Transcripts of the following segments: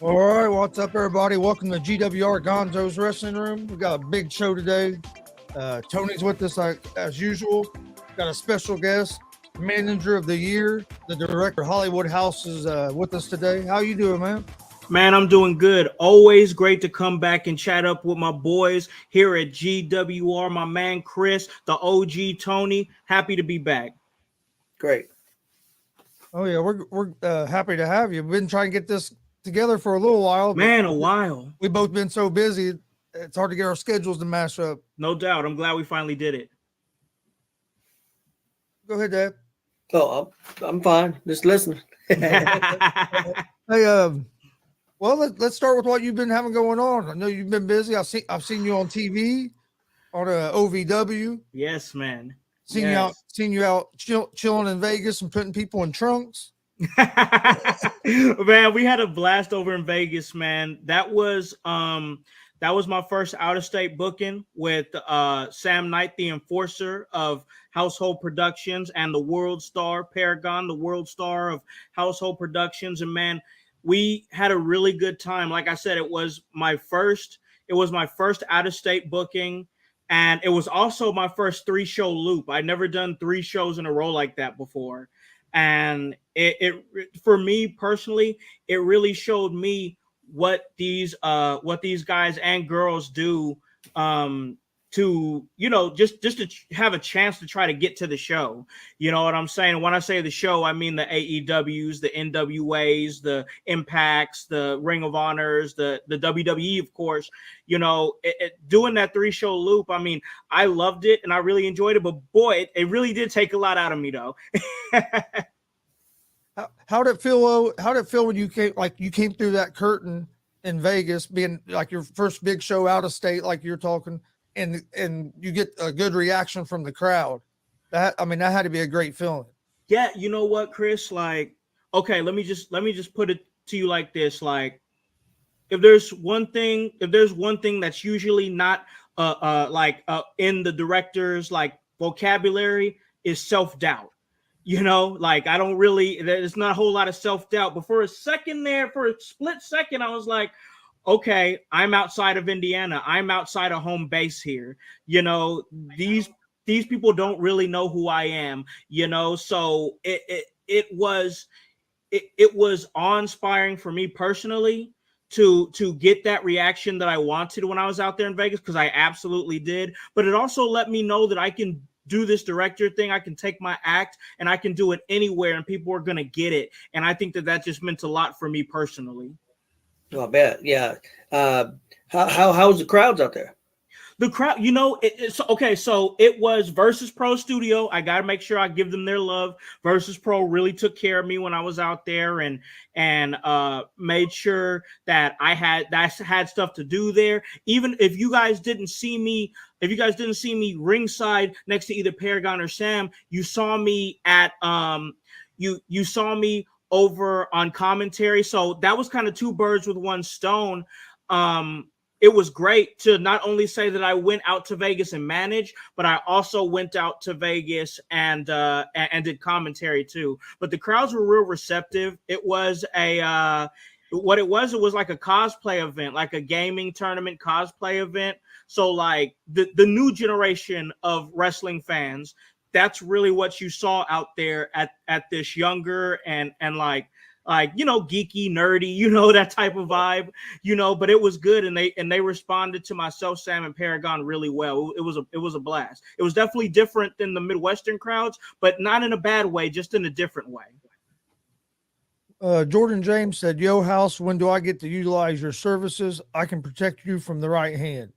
All right, what's up, everybody? Welcome to GWR Gonzo'S Wrestling Room. We got a big show today. Tony's with us as usual. Got a special guest, Manager of the Year, the director Hollywood Howse is with us today. How you doing, man? Man, I'm doing good. Always great to come back and chat up with my boys here at GWR. My man Chris, the OG Tony. Happy to be back. Great. Oh yeah, we're happy to have you. We've been trying to get this together for a little while. Man, a while. We've both been so busy, it's hard to get our schedules to match up. No doubt. I'm glad we finally did it. Go ahead, Dad. Oh, I'm fine. Just listening. Hey, well, let's start with what you've been having going on. I know you've been busy. I've seen you on TV, on OVW. Yes, man. Seen you out chilling in Vegas and putting people in trunks. Man, we had a blast over in Vegas, man. That was my first out-of-state booking with Sam Knight, the enforcer of Household Productions, and the World Star Paragon, the World Star of Household Productions. And man, we had a really good time. Like I said, it was my first out-of-state booking. And it was also my first 3-show loop. I'd never done 3 shows in a row like that before. And it for me personally, it really showed me what these guys and girls do just to have a chance to try to get to the show. You know what I'm saying? When I say the show, I mean the AEWs, the NWAs, the Impacts, the Ring of Honors, the WWE, of course. Doing that 3-show loop, I mean, I loved it and I really enjoyed it, but boy, it really did take a lot out of me though. How did it feel? How did it feel when you came through that curtain in Vegas, being like your first big show out of state, like you're talking, and you get a good reaction from the crowd? That had to be a great feeling. Yeah, you know what, Chris? Like, okay, let me just put it to you like this: like, if there's one thing that's usually not in the director's like vocabulary, is self-doubt. Like there's not a whole lot of self-doubt, but for a split second, I was like, okay, I'm outside of Indiana. I'm outside of home base here. These people don't really know who I am, so it was awe-inspiring for me personally to get that reaction that I wanted when I was out there in Vegas, because I absolutely did. But it also let me know that I can do this director thing. I can take my act and I can do it anywhere and people are going to get it. And I think that just meant a lot for me personally. Oh, I bet. Yeah. How's the crowds out there? The crowd, so it was Versus Pro Studio. I got to make sure I give them their love. Versus Pro really took care of me when I was out there and made sure that I had stuff to do there. Even if you guys didn't see me ringside next to either Paragon or Sam, you saw me at you saw me over on commentary. So that was kind of two birds with one stone. It was great to not only say that I went out to Vegas and managed, but I also went out to Vegas and did commentary too. But the crowds were real receptive. It was it was like a cosplay event, like a gaming tournament cosplay event. So like the new generation of wrestling fans, that's really what you saw out there at this younger and like geeky, nerdy, that type of vibe, but it was good. And they responded to myself, Sam, and Paragon really well. It was a blast. It was definitely different than the Midwestern crowds, but not in a bad way, just in a different way. Jordan James said, "Yo, Howse, when do I get to utilize your services? I can protect you from the right hand."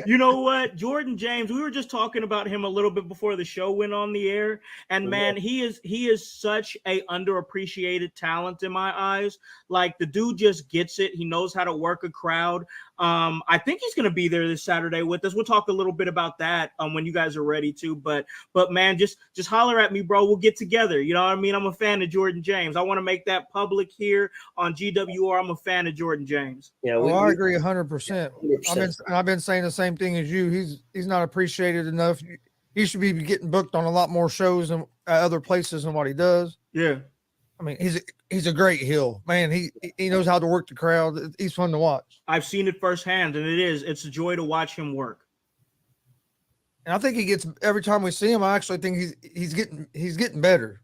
You know what, Jordan James, we were just talking about him a little bit before the show went on the air, and man, he is such a underappreciated talent in my eyes. Like, the dude just gets it. He knows how to work a crowd. I think he's going to be there this Saturday with us. We'll talk a little bit about that when you guys are ready to, but man, just holler at me, bro. We'll get together. You know what I mean? I'm a fan of Jordan James. I want to make that public here on GWR. I'm a fan of Jordan James. Yeah, I agree 100%. I've been saying the same thing as you. He's not appreciated enough. He should be getting booked on a lot more shows and other places than what he does. Yeah. I mean, he's a great heel, man. He knows how to work the crowd. He's fun to watch. I've seen it firsthand, and it's a joy to watch him work. And I think he gets, every time we see him, I actually think he's getting better.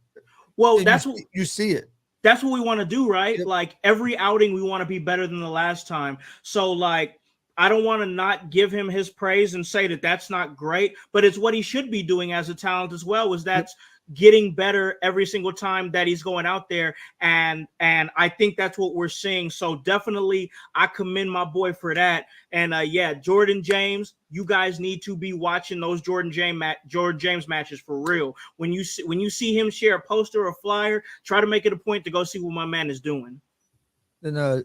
Well, and that's what you see it. That's what we want to do, right? Yep. Like, every outing, we want to be better than the last time. So like, I don't want to not give him his praise and say that that's not great, but it's what he should be doing as a talent as well, is that's getting better every single time that he's going out there. And I think that's what we're seeing. So definitely I commend my boy for that. And yeah, Jordan James, you guys need to be watching those Jordan James matches for real. When you see him share a poster or a flyer, try to make it a point to go see what my man is doing. Then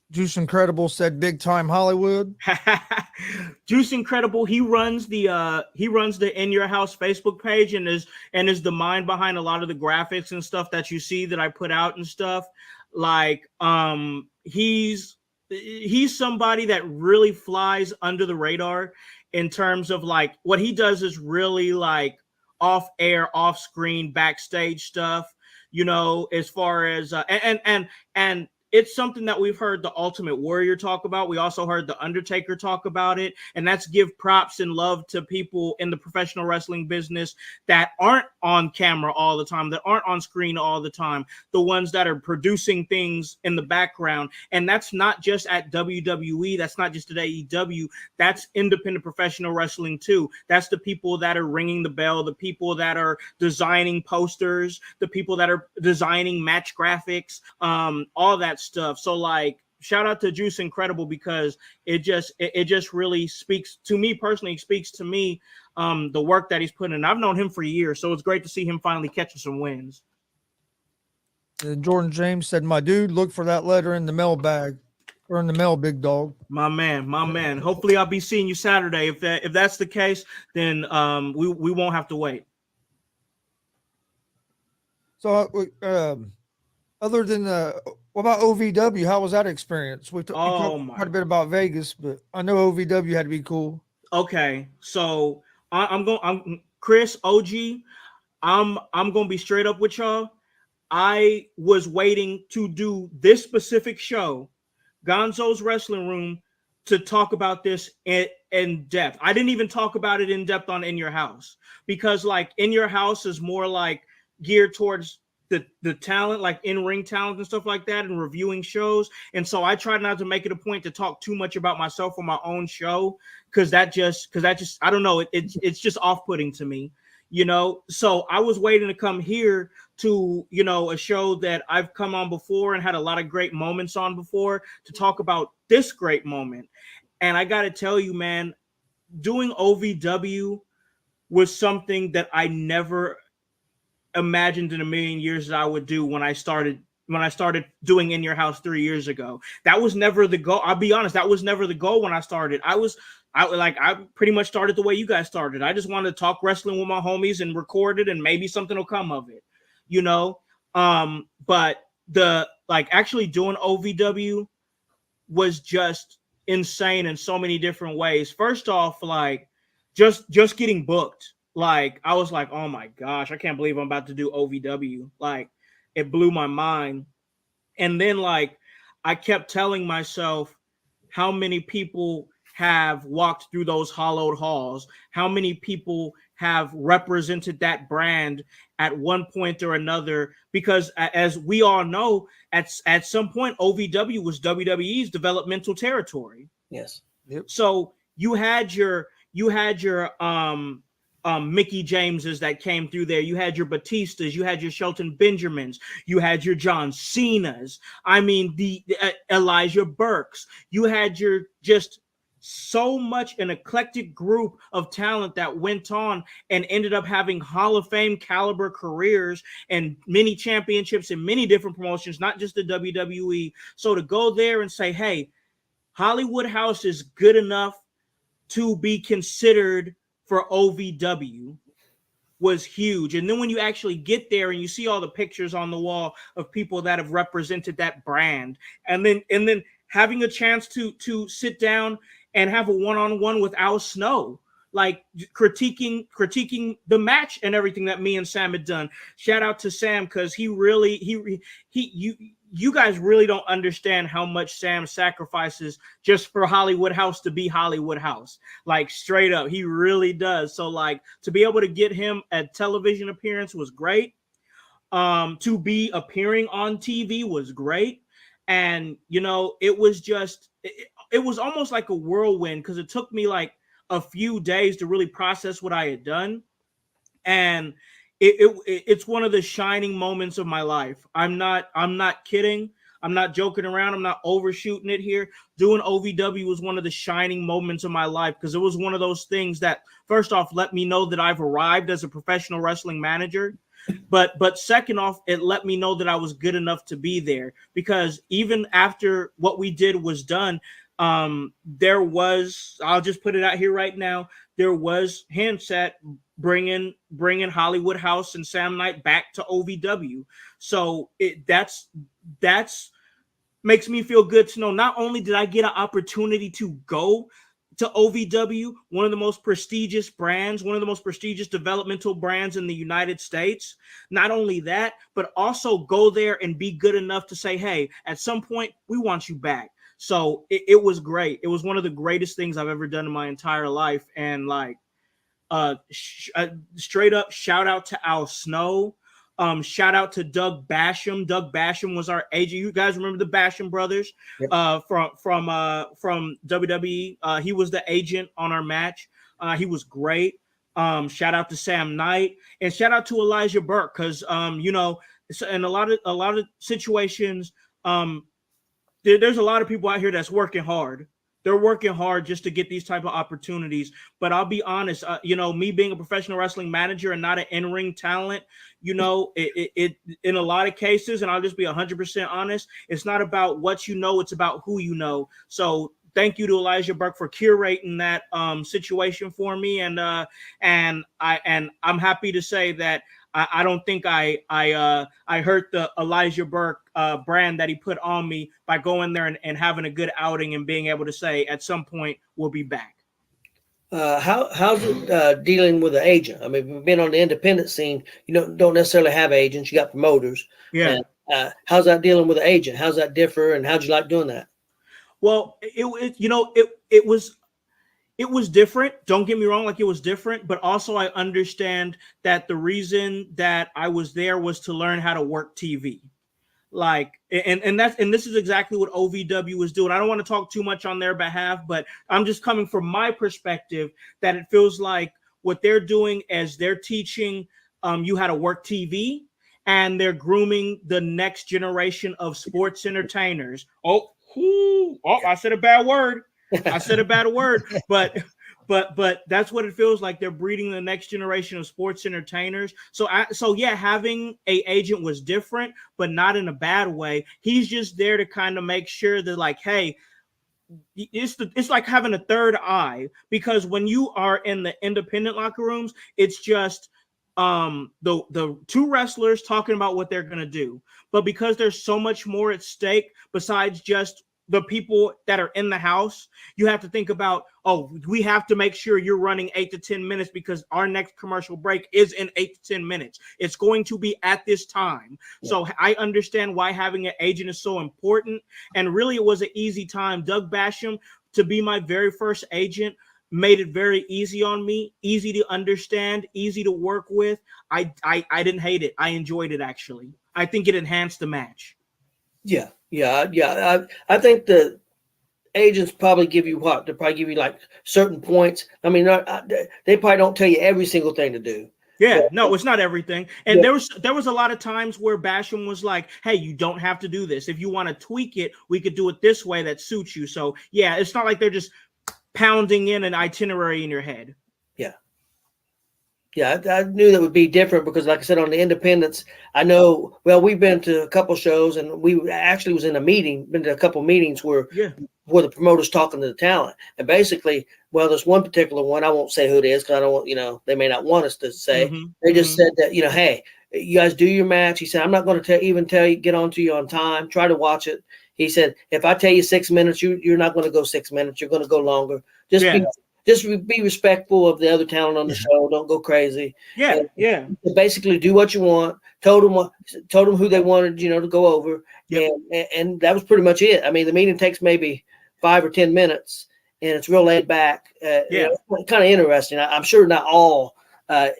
Juice Incredible said, "Big time Hollywood." Juice Incredible, he runs the In Your House Facebook page and is the mind behind a lot of the graphics and stuff that you see that I put out and stuff. Like, he's somebody that really flies under the radar in terms of like what he does is really like off air, off screen, backstage stuff, as far as and it's something that we've heard the Ultimate Warrior talk about. We also heard the Undertaker talk about it, and that's give props and love to people in the professional wrestling business that aren't on camera all the time, that aren't on screen all the time, the ones that are producing things in the background. And that's not just at WWE, that's not just at AEW, that's independent professional wrestling too. That's the people that are ringing the bell, the people that are designing posters, the people that are designing match graphics, all that stuff. So like, shout out to Juice Incredible, because it just really speaks to me personally, speaks to me, the work that he's putting in. I've known him for years, so it's great to see him finally catching some wins. Jordan James said, "My dude, look for that letter in the mailbag or in the mail, big dog." My man. Hopefully I'll be seeing you Saturday. If that's the case, then we won't have to wait. So other than what about OVW? How was that experience? We talked quite a bit about Vegas, but I know OVW had to be cool. Okay, so I'm Chris OG. I'm gonna be straight up with y'all. I was waiting to do this specific show, Gonzo's Wrestling Room, to talk about this in depth. I didn't even talk about it in depth on In Your House, because like In Your House is more like geared towards the talent, like in-ring talent and stuff like that, and reviewing shows. And so I tried not to make it a point to talk too much about myself on my own show, because that just I don't know, it's just off-putting to me, you know. So I was waiting to come here to, you know, a show that I've come on before and had a lot of great moments on before, to talk about this great moment. And I got to tell you, man, doing OVW was something that I never imagined in a million years that I would do when I started doing In Your House 3 years ago. That was never the goal. I'll be honest, that was never the goal when I started. I pretty much started the way you guys started. I just wanted to talk wrestling with my homies and record it, and maybe something will come of it, you know. But actually doing OVW was just insane in so many different ways. First off, like just getting booked. Like, I was like, oh my gosh, I can't believe I'm about to do OVW. Like, it blew my mind. And then, like, I kept telling myself how many people have walked through those hollowed halls, how many people have represented that brand at one point or another. Because as we all know, at some point, OVW was WWE's developmental territory. Yes. Yep. So you had your Mickey Jameses that came through there. You had your Batistas, you had your Shelton Benjamins, you had your John Cenas. I mean, the Elijah Burks. You had your just so much an eclectic group of talent that went on and ended up having Hall of Fame caliber careers and many championships in many different promotions, not just the WWE. So to go there and say, hey, Hollywood House is good enough to be considered for OVW was huge. And then when you actually get there and you see all the pictures on the wall of people that have represented that brand, and then having a chance to sit down and have a one-on-one with Al Snow, like critiquing the match and everything that me and Sam had done. Shout out to Sam, because you guys really don't understand how much Sam sacrifices just for Hollywood House to be Hollywood House. Like, straight up, he really does. So like, to be able to get him a television appearance was great. To be appearing on TV was great. And, you know, it was just, it was almost like a whirlwind, because it took me like a few days to really process what I had done. And it's one of the shining moments of my life. I'm not kidding. I'm not joking around. I'm not overshooting it here. Doing OVW was one of the shining moments of my life, because it was one of those things that, first off, let me know that I've arrived as a professional wrestling manager. But second off, it let me know that I was good enough to be there, because even after what we did was done, there was, I'll just put it out here right now, there was hints at bringing Hollywood House and Sam Knight back to OVW. So that's makes me feel good to know not only did I get an opportunity to go to OVW, one of the most prestigious brands, one of the most prestigious developmental brands in the United States. Not only that, but also go there and be good enough to say, hey, at some point, we want you back. So it was great. It was one of the greatest things I've ever done in my entire life. And like, straight up shout out to Al Snow. Shout out to Doug Basham. Doug Basham was our agent. You guys remember the Basham brothers? Yep. From WWE. He was the agent on our match. He was great. Shout out to Sam Knight, and shout out to Elijah Burke, because you know, in a lot of situations, there's a lot of people out here that's working hard. They're working hard just to get these type of opportunities. But I'll be honest, you know, me being a professional wrestling manager and not an in-ring talent, you know, it in a lot of cases, and I'll just be 100% honest, it's not about what you know, it's about who you know. So thank you to Elijah Burke for curating that situation for me, and I'm happy to say that I don't think I hurt the Elijah Burke brand that he put on me by going there and having a good outing and being able to say at some point we'll be back. How's it dealing with an agent? I mean, we've been on the independent scene. You don't necessarily have agents. You got promoters. Yeah. And, how's that dealing with an agent? How's that differ? And how'd you like doing that? Well, it was different. Don't get me wrong, like it was different, but also I understand that the reason that I was there was to learn how to work TV. Like, and this is exactly what OVW was doing. I don't want to talk too much on their behalf, but I'm just coming from my perspective that it feels like what they're doing is they're teaching you how to work TV, and they're grooming the next generation of sports entertainers. Oh, I said a bad word. But that's what it feels like. They're breeding the next generation of sports entertainers. So yeah, having a agent was different, but not in a bad way. He's just there to kind of make sure that, like, hey, it's like having a third eye, because when you are in the independent locker rooms, it's just the two wrestlers talking about what they're gonna do. But because there's so much more at stake besides just the people that are in the house, you have to think about, oh, we have to make sure you're running 8 to 10 minutes because our next commercial break is in 8 to 10 minutes. It's going to be at this time. Yeah. So I understand why having an agent is so important. And really, it was an easy time. Doug Basham, to be my very first agent, made it very easy on me, easy to understand, easy to work with. I didn't hate it. I enjoyed it, actually. I think it enhanced the match. Yeah. I think the agents probably give you what? They probably give you like certain points. I mean, they probably don't tell you every single thing to do. Yeah, no, it's not everything. And there was a lot of times where Basham was like, hey, you don't have to do this. If you want to tweak it, we could do it this way that suits you. So yeah, it's not like they're just pounding in an itinerary in your head. Yeah, I knew that would be different because, like I said, on the independents, I know, well, we've been to a couple shows, and we actually was in a meeting, been to a couple meetings where the promoter's talking to the talent. And basically, well, there's one particular one, I won't say who it is because I don't want, they may not want us to say. Mm-hmm. They just said that, hey, you guys do your match. He said, I'm not going to even tell you, get on to you on time. Try to watch it. He said, if I tell you 6 minutes, you're not going to go 6 minutes. You're going to go longer. Just be respectful of the other talent on the show. Don't go crazy. Yeah. Basically, do what you want. Told them who they wanted, to go over. Yep. And that was pretty much it. I mean, the meeting takes maybe 5 or 10 minutes, and it's real laid back. It's kind of interesting. I'm sure not all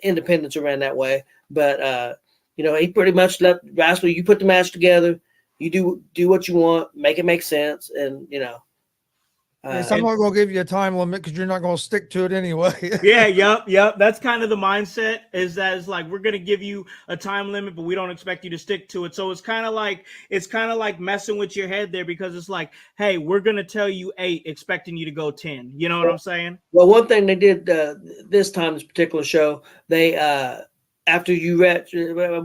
independents are ran that way, but he pretty much let wrestler. You put the match together. You do what you want. Make it make sense, and yes, I'm not going to give you a time limit because you're not going to stick to it anyway. Yep. That's kind of the mindset, is that it's like, we're going to give you a time limit, but we don't expect you to stick to it. So it's kind of like messing with your head there, because it's like, hey, we're going to tell you 8, expecting you to go 10. You know what I'm saying? Well, one thing they did this time, this particular show, they after you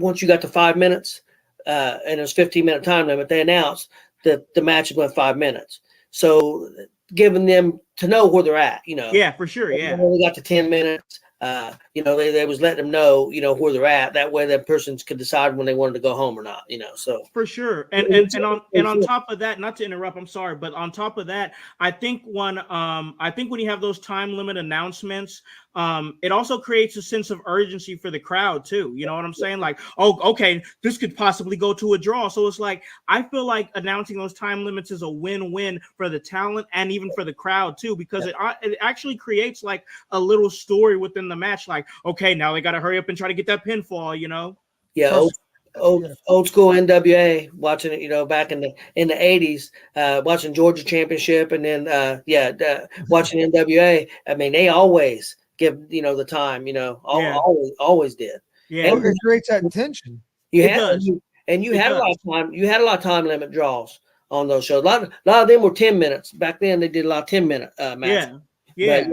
once you got to 5 minutes and it was 15-minute time limit, they announced that the match went 5 minutes. So giving them to know where they're at, Yeah, for sure. Yeah. When we got to 10 minutes, they was letting them know, where they're at. That way that person could decide when they wanted to go home or not, so. For sure. And on top of that, not to interrupt, I'm sorry, but on top of that, I think when you have those time limit announcements, it also creates a sense of urgency for the crowd too. You know what I'm saying? Like, oh, okay, this could possibly go to a draw. So it's like, I feel like announcing those time limits is a win-win for the talent and even for the crowd too, because it actually creates like a little story within the match. Like, okay, now they got to hurry up and try to get that pinfall, Yeah. Old school NWA, watching it, back in the 80s, watching Georgia Championship, and then watching NWA. I mean, they always give the time, always did. Yeah, it creates that tension. You had a lot of time. You had a lot of time limit draws on those shows. A lot of them were 10 minutes back then. They did a lot of 10-minute matches. Yeah.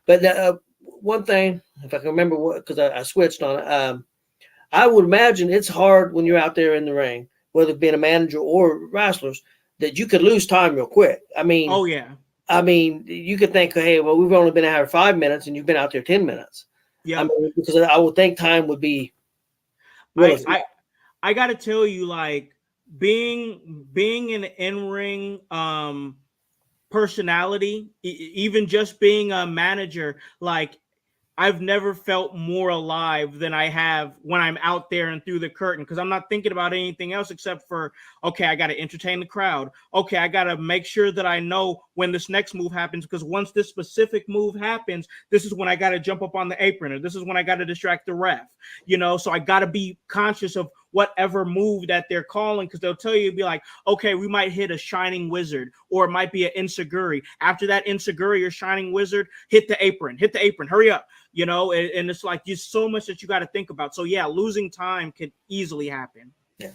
But one thing, if I can remember, because I switched on it. I would imagine it's hard when you're out there in the ring, whether being a manager or wrestlers, that you could lose time real quick. I mean, oh yeah. I mean, you could think, hey, well, we've only been out here 5 minutes, and you've been out there 10 minutes. Yeah, I mean, because I would think time would be. I got to tell you, like being an in-ring personality, even just being a manager, like. I've never felt more alive than I have when I'm out there and through the curtain, because I'm not thinking about anything else except for, okay, I got to entertain the crowd. Okay, I got to make sure that I know when this next move happens, because once this specific move happens, this is when I got to jump up on the apron, or this is when I got to distract the ref, so I got to be conscious of whatever move that they're calling, because they'll tell you, be like, okay, we might hit a shining wizard, or it might be an enziguri. After that enziguri or shining wizard, hit the apron, hurry up, and it's like there's so much that you got to think about. So yeah, losing time could easily happen. Yeah,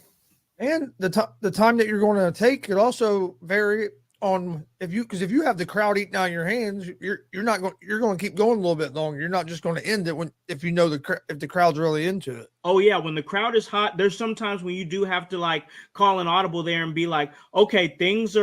and the time that you're going to take could also vary on if you have the crowd eating out of your hands, you're going to keep going a little bit longer. You're not just going to end it if the crowd's really into it. Oh yeah, when the crowd is hot, there's sometimes when you do have to like call an audible there and be like, okay, this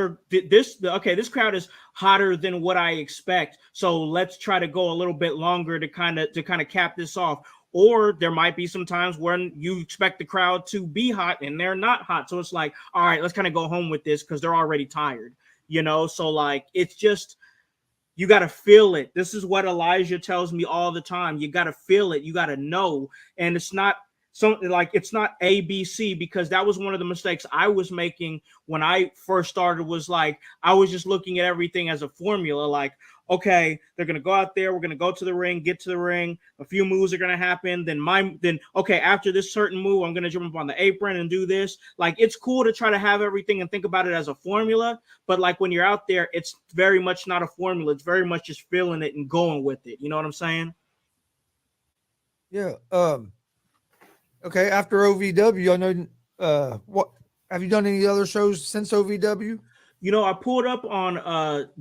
crowd is hotter than what I expect, so let's try to go a little bit longer to kind of cap this off. Or there might be some times when you expect the crowd to be hot and they're not hot, so it's like, all right, let's kind of go home with this because they're already tired. So like it's just, you got to feel it. This is what Elijah tells me all the time. You got to feel it. You got to know. And it's not something like, it's not ABC, because that was one of the mistakes I was making when I first started, was like, I was just looking at everything as a formula. Like, okay, they're going to go out there. We're going to go to the ring, get to the ring. A few moves are going to happen. Then okay, after this certain move, I'm going to jump up on the apron and do this. Like, it's cool to try to have everything and think about it as a formula. But like when you're out there, it's very much not a formula. It's very much just feeling it and going with it. You know what I'm saying? Yeah. Okay. After OVW, I know, what have you done any other shows since OVW? I pulled up on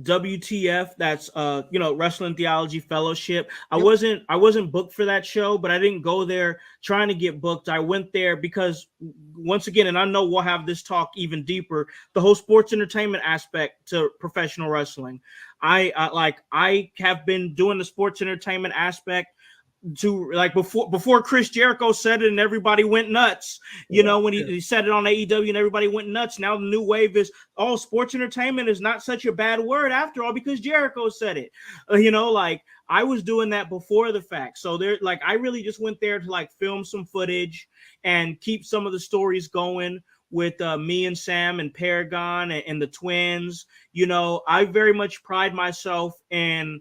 WTF, that's Wrestling Theology Fellowship. I wasn't booked for that show, but I didn't go there trying to get booked. I went there because, once again, and I know we'll have this talk even deeper, the whole sports entertainment aspect to professional wrestling. I have been doing the sports entertainment aspect to like before Chris Jericho said it and everybody went nuts, when he said it on AEW and everybody went nuts. Now the new wave is, sports entertainment is not such a bad word after all because Jericho said it. Like I was doing that before the fact. So there, like, I really just went there to like film some footage and keep some of the stories going with me and Sam and Paragon and the twins. I very much pride myself in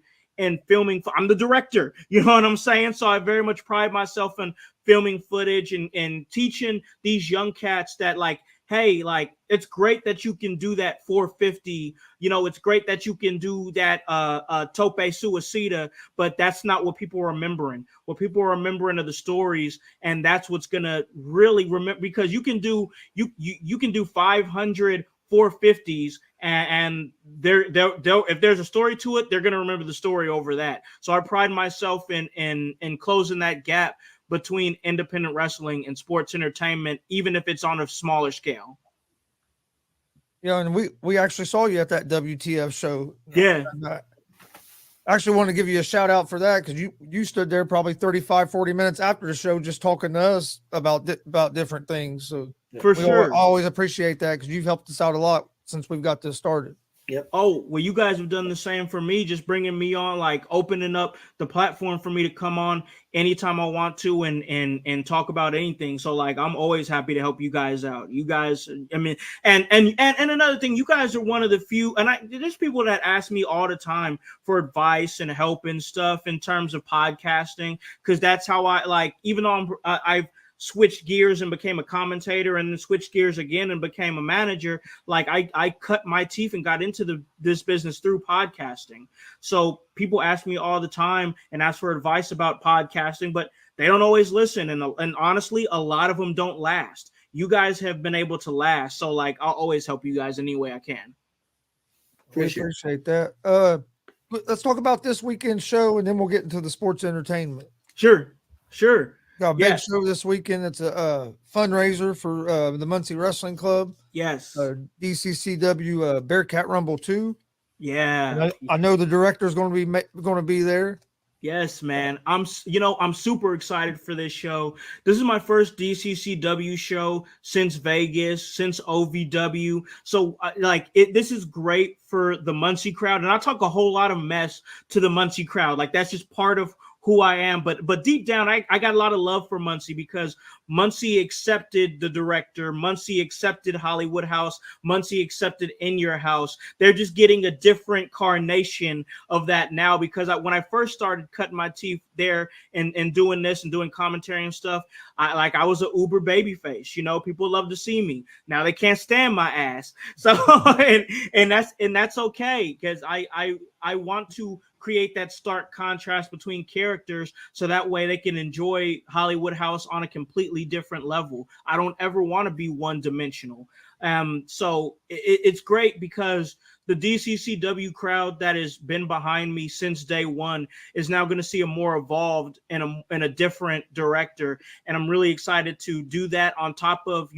filming. I'm the director, you know what I'm saying? So I very much pride myself in filming footage and teaching these young cats that, like, hey, like, it's great that you can do that 450. It's great that you can do that tope suicida, but that's not what people are remembering. What people are remembering are the stories, and that's what's gonna really remember, because you can do 500 450s, and they'll if there's a story to it, they're gonna remember the story over that. So I pride myself in closing that gap between independent wrestling and sports entertainment, even if it's on a smaller scale. Yeah, and we actually saw you at that WTF show. Yeah. I actually want to give you a shout out for that because you stood there probably 35, 40 minutes after the show just talking to us about different things. So For sure. I always appreciate that because you've helped us out a lot since we've got this started. Yep. Oh, well, you guys have done the same for me, just bringing me on, like opening up the platform for me to come on anytime I want to and talk about anything. So like, I'm always happy to help you guys out. You guys, I mean, and another thing, you guys are one of the few, and there's people that ask me all the time for advice and help and stuff in terms of podcasting, because that's how I like, even though I've switched gears and became a commentator and then switched gears again and became a manager. Like I cut my teeth and got into this business through podcasting. So people ask me all the time and ask for advice about podcasting, but they don't always listen. And honestly, a lot of them don't last. You guys have been able to last. So like, I'll always help you guys any way I can. Appreciate that. Let's talk about this weekend show and then we'll get into the sports entertainment. Sure. Got a big show this weekend. It's a fundraiser for the Muncie Wrestling Club. Yes. DCCW Bearcat Rumble 2. Yeah. And I know the director is going to be there. Yes, man. I'm super excited for this show. This is my first DCCW show since Vegas, since OVW. So this is great for the Muncie crowd. And I talk a whole lot of mess to the Muncie crowd. Like that's just part of who I am, but deep down, I got a lot of love for Muncie because Muncie accepted the director, Muncie accepted Hollywood House, Muncie accepted In Your House. They're just getting a different carnation of that now because when I first started cutting my teeth there and doing this and doing commentary and stuff, I was an uber baby face. People love to see me. Now they can't stand my ass. So and that's okay because I want to create that stark contrast between characters so that way they can enjoy Hollywood House on a completely different level. I don't ever want to be one-dimensional. So it's great because the DCCW crowd that has been behind me since day one is now going to see a more evolved and a different director. And I'm really excited to do that on top of,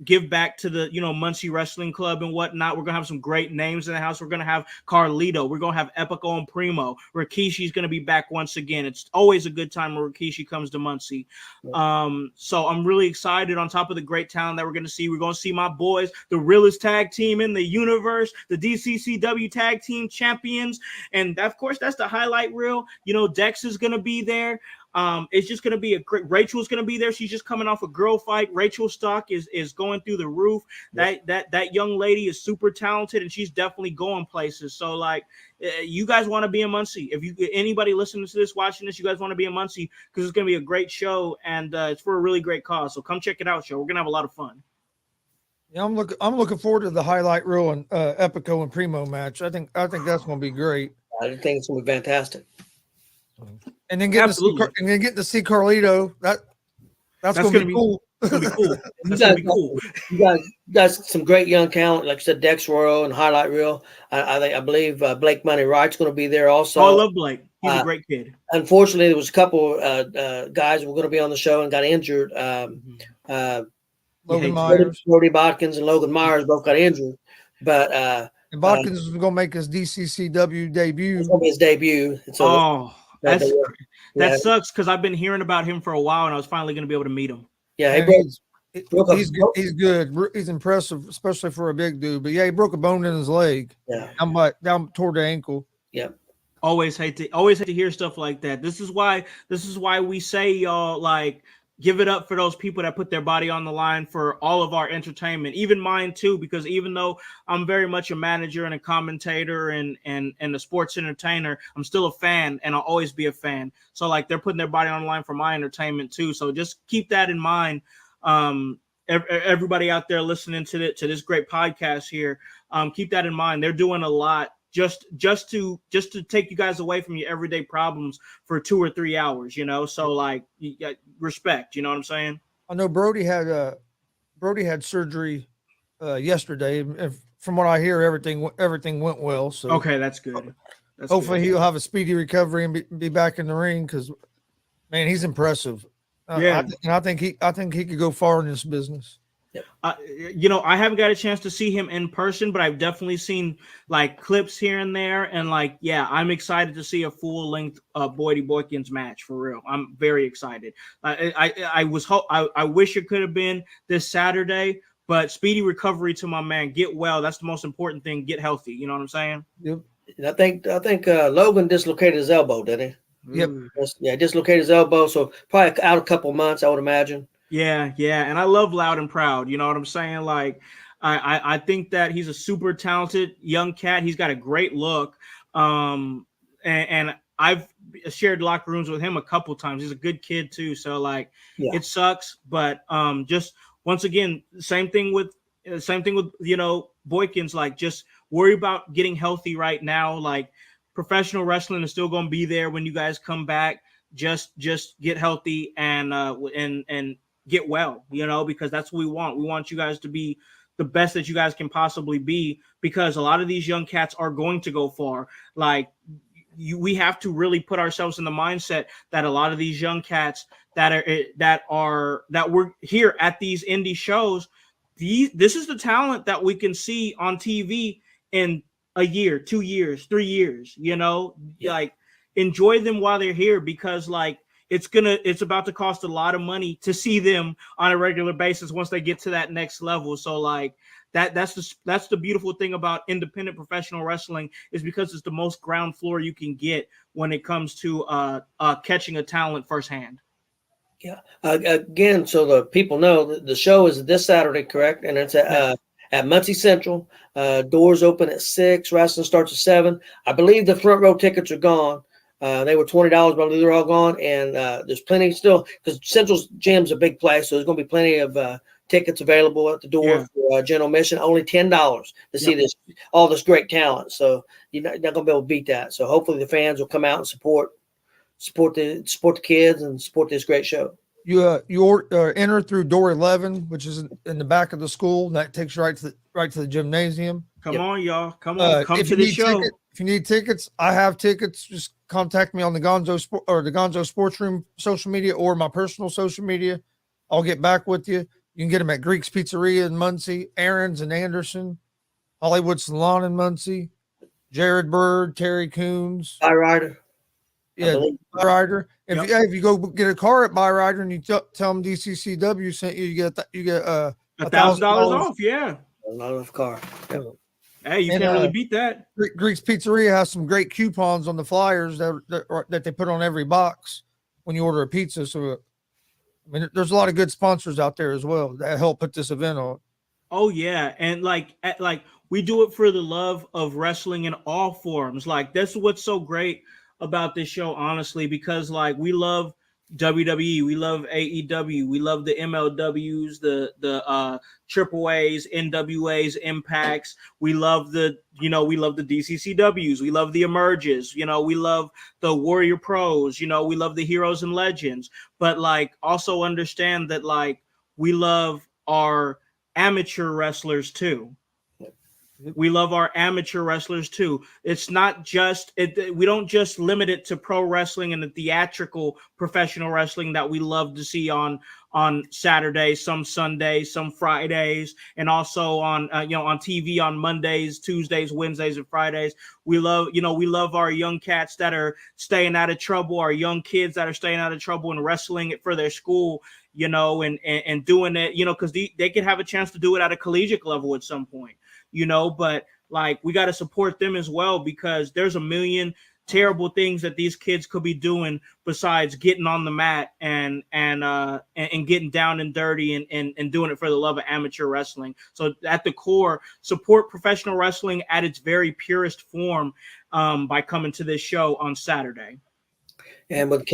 give back to the, Muncie Wrestling Club and whatnot. We're going to have some great names in the house. We're going to have Carlito. We're going to have Epico and Primo. Rikishi's going to be back once again. It's always a good time when Rikishi comes to Muncie. So I'm really excited on top of the great talent that we're going to see. We're going to see my boys, the realest tag team in the universe, the DCCW tag team champions. And of course, that's the highlight reel. Dex is going to be there. It's just going to be a great. Rachel's going to be there. She's just coming off a girl fight. Rachel's stock is going through the roof. That young lady is super talented and she's definitely going places. So you guys want to be in Muncie. If anybody listening to this, watching this, you guys want to be in Muncie because it's going to be a great show and it's for a really great cause. So come check it out, show. We're going to have a lot of fun. Yeah, I'm looking forward to the highlight reel and Epico and Primo match. I think that's going to be great. I think it's going to be fantastic. And then getting to see Carlito, that's going to be cool. It's going to be cool. That's going to be cool. You guys some great young talent, like I said, Dex Royal and Highlight Reel. I believe Blake Money Wright's going to be there also. Oh, I love Blake. He's a great kid. Unfortunately, there was a couple guys who were going to be on the show and got injured. Logan Myers, Brody Botkins, and Logan Myers both got injured, but and Botkins is going to make his DCCW debut. It's going to be his debut. So, that sucks because I've been hearing about him for a while and I was finally going to be able to meet him. Yeah, he's good. He's impressive, especially for a big dude. But yeah, he broke a bone in his leg. Yeah, down toward the ankle. Yeah. Always hate to hear stuff like that. This is why we say, y'all, give it up for those people that put their body on the line for all of our entertainment, even mine too, because even though I'm very much a manager and a commentator and a sports entertainer, I'm still a fan and I'll always be a fan. So they're putting their body on the line for my entertainment too. So just keep that in mind. Everybody out there listening to this great podcast here, keep that in mind. They're doing a lot just to take you guys away from your everyday problems for 2 or 3 hours, so you got respect, you know what I'm saying? I know Brody had surgery yesterday, and from what I hear, everything went well. So okay, that's good. Hopefully he'll have a speedy recovery and be back in the ring because man, he's impressive. I think he could go far in this business. You know, I haven't got a chance to see him in person, but I've definitely seen like clips here and there, and like, yeah, I'm excited to see a full length Boydie Boykins match for real. I'm very excited. I wish it could have been this Saturday, but speedy recovery to my man. Get well. That's the most important thing. Get healthy. You know what I'm saying? Yep. And I think Logan dislocated his elbow, didn't he? Yep. Yeah, dislocated his elbow, so probably out a couple months, I would imagine. Yeah, and I love Loud and Proud. You know what I'm saying? Like, I think that he's a super talented young cat. He's got a great look. And I've shared locker rooms with him a couple times. He's a good kid too. So like, It sucks, but just once again, same thing with you know, Boykins. Like, just worry about getting healthy right now. Like, professional wrestling is still going to be there when you guys come back. Just get healthy and get well, you know, because that's what we want. We want you guys to be the best that you guys can possibly be, because a lot of these young cats are going to go far. Like, we have to really put ourselves in the mindset that a lot of these young cats that were here at these indie shows, this is the talent that we can see on TV in a year, 2 years, 3 years, you know, like, enjoy them while they're here, because like, it's about to cost a lot of money to see them on a regular basis once they get to that next level. So like, that's the beautiful thing about independent professional wrestling, is because it's the most ground floor you can get when it comes to catching a talent firsthand. Yeah. Again, so the people know, the show is this Saturday, correct? And it's at Muncie Central. Doors open at 6. Wrestling starts at 7. I believe the front row tickets are gone. They were $20, but I believe they're all gone. And there's plenty still, because Central's Gym's a big place, so there's going to be plenty of tickets available at the door for general admission. Only $10 to see all this great talent. So you're not going to be able to beat that. So hopefully the fans will come out and support the kids and support this great show. You enter through door 11, which is in the back of the school. And that takes you right to the gymnasium. Come on, y'all. Come on. Come to the show. If you need tickets, I have tickets. Just contact me on the Gonzo Sports Room social media or my personal social media. I'll get back with you. You can get them at Greek's Pizzeria in Muncie, Aaron's in Anderson, Hollywood Salon in Muncie, Jared Bird, Terry Coons, Byrider. Yeah, Byrider. If you go get a car at Byrider and you tell them DCCW sent you, you get $1,000 off. Yeah, not enough car. Yeah. Hey, you can't really beat that. Greek's Pizzeria has some great coupons on the flyers that they put on every box when you order a pizza. So, I mean, there's a lot of good sponsors out there as well that help put this event on. Oh yeah, and like we do it for the love of wrestling in all forms. Like, that's what's so great about this show, honestly, because like, we love WWE, we love AEW, we love the MLWs, the Triple A's, NWA's, Impacts. We love the DCCWs, we love the Emerges, we love the Warrior Pros, we love the Heroes and Legends. But like, also understand that like, we love our amateur wrestlers too. We love our amateur wrestlers too. It's not just we don't just limit it to pro wrestling and the theatrical professional wrestling that we love to see on Saturdays, some Sundays, some Fridays, and also on on TV on Mondays, Tuesdays, Wednesdays, and Fridays. We love our young cats that are staying out of trouble, our young kids that are staying out of trouble and wrestling it for their school, and doing it, because they could have a chance to do it at a collegiate level at some point. But like, we got to support them as well, because there's a million terrible things that these kids could be doing besides getting on the mat and getting down and dirty and doing it for the love of amateur wrestling. So at the core, support professional wrestling at its very purest form by coming to this show on Saturday. And with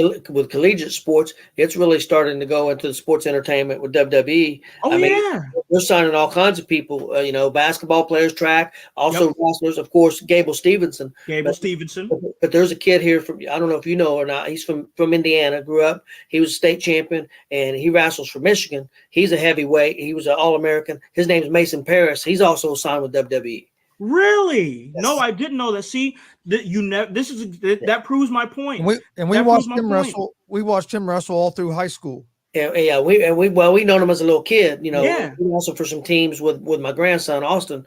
collegiate sports, it's really starting to go into the sports entertainment with WWE. They're signing all kinds of people, basketball players, track, also wrestlers, of course, Gable Stevenson. But there's a kid here from, I don't know if you know or not, he's from Indiana, grew up. He was a state champion, and he wrestles for Michigan. He's a heavyweight. He was an All-American. His name is Mason Paris. He's also signed with WWE. Really? Yes. No, I didn't know that. See, that proves my point. And we watched him wrestle. We watched him wrestle all through high school. Yeah, we known him as a little kid, you know. Yeah. We also for some teams with my grandson Austin,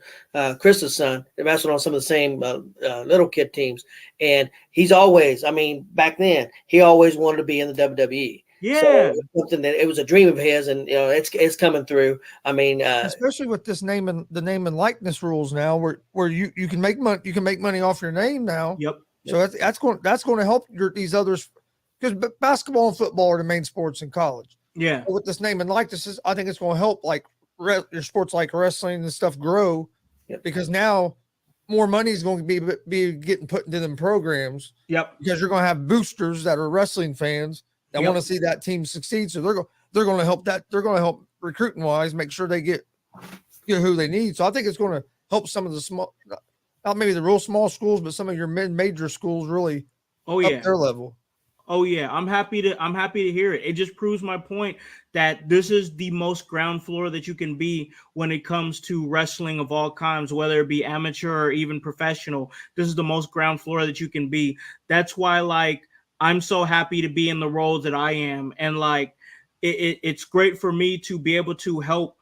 Chris's son. They wrestled on some of the same little kid teams, and he's always, I mean, back then he always wanted to be in the WWE. Yeah, so something that it was a dream of his, and you know it's coming through. I mean, especially with this name and the name and likeness rules now, where you can make money off your name now. Yep. So that's going to help these others, because basketball and football are the main sports in college. Yeah. But with this name and likeness, I think it's going to help like your sports like wrestling and stuff grow, because now more money is going to be getting put into them programs. Yep. Because you're going to have boosters that are wrestling fans that want to see that team succeed. So they're going to help that. They're going to help recruiting wise, make sure they get who they need. So I think it's going to help some of the small, not maybe the real small schools, but some of your major schools really up their level. Oh yeah, I'm happy to hear it. It just proves my point that this is the most ground floor that you can be when it comes to wrestling of all kinds, whether it be amateur or even professional. This is the most ground floor that you can be. That's why, like, I'm so happy to be in the role that I am, and like, it's great for me to be able to help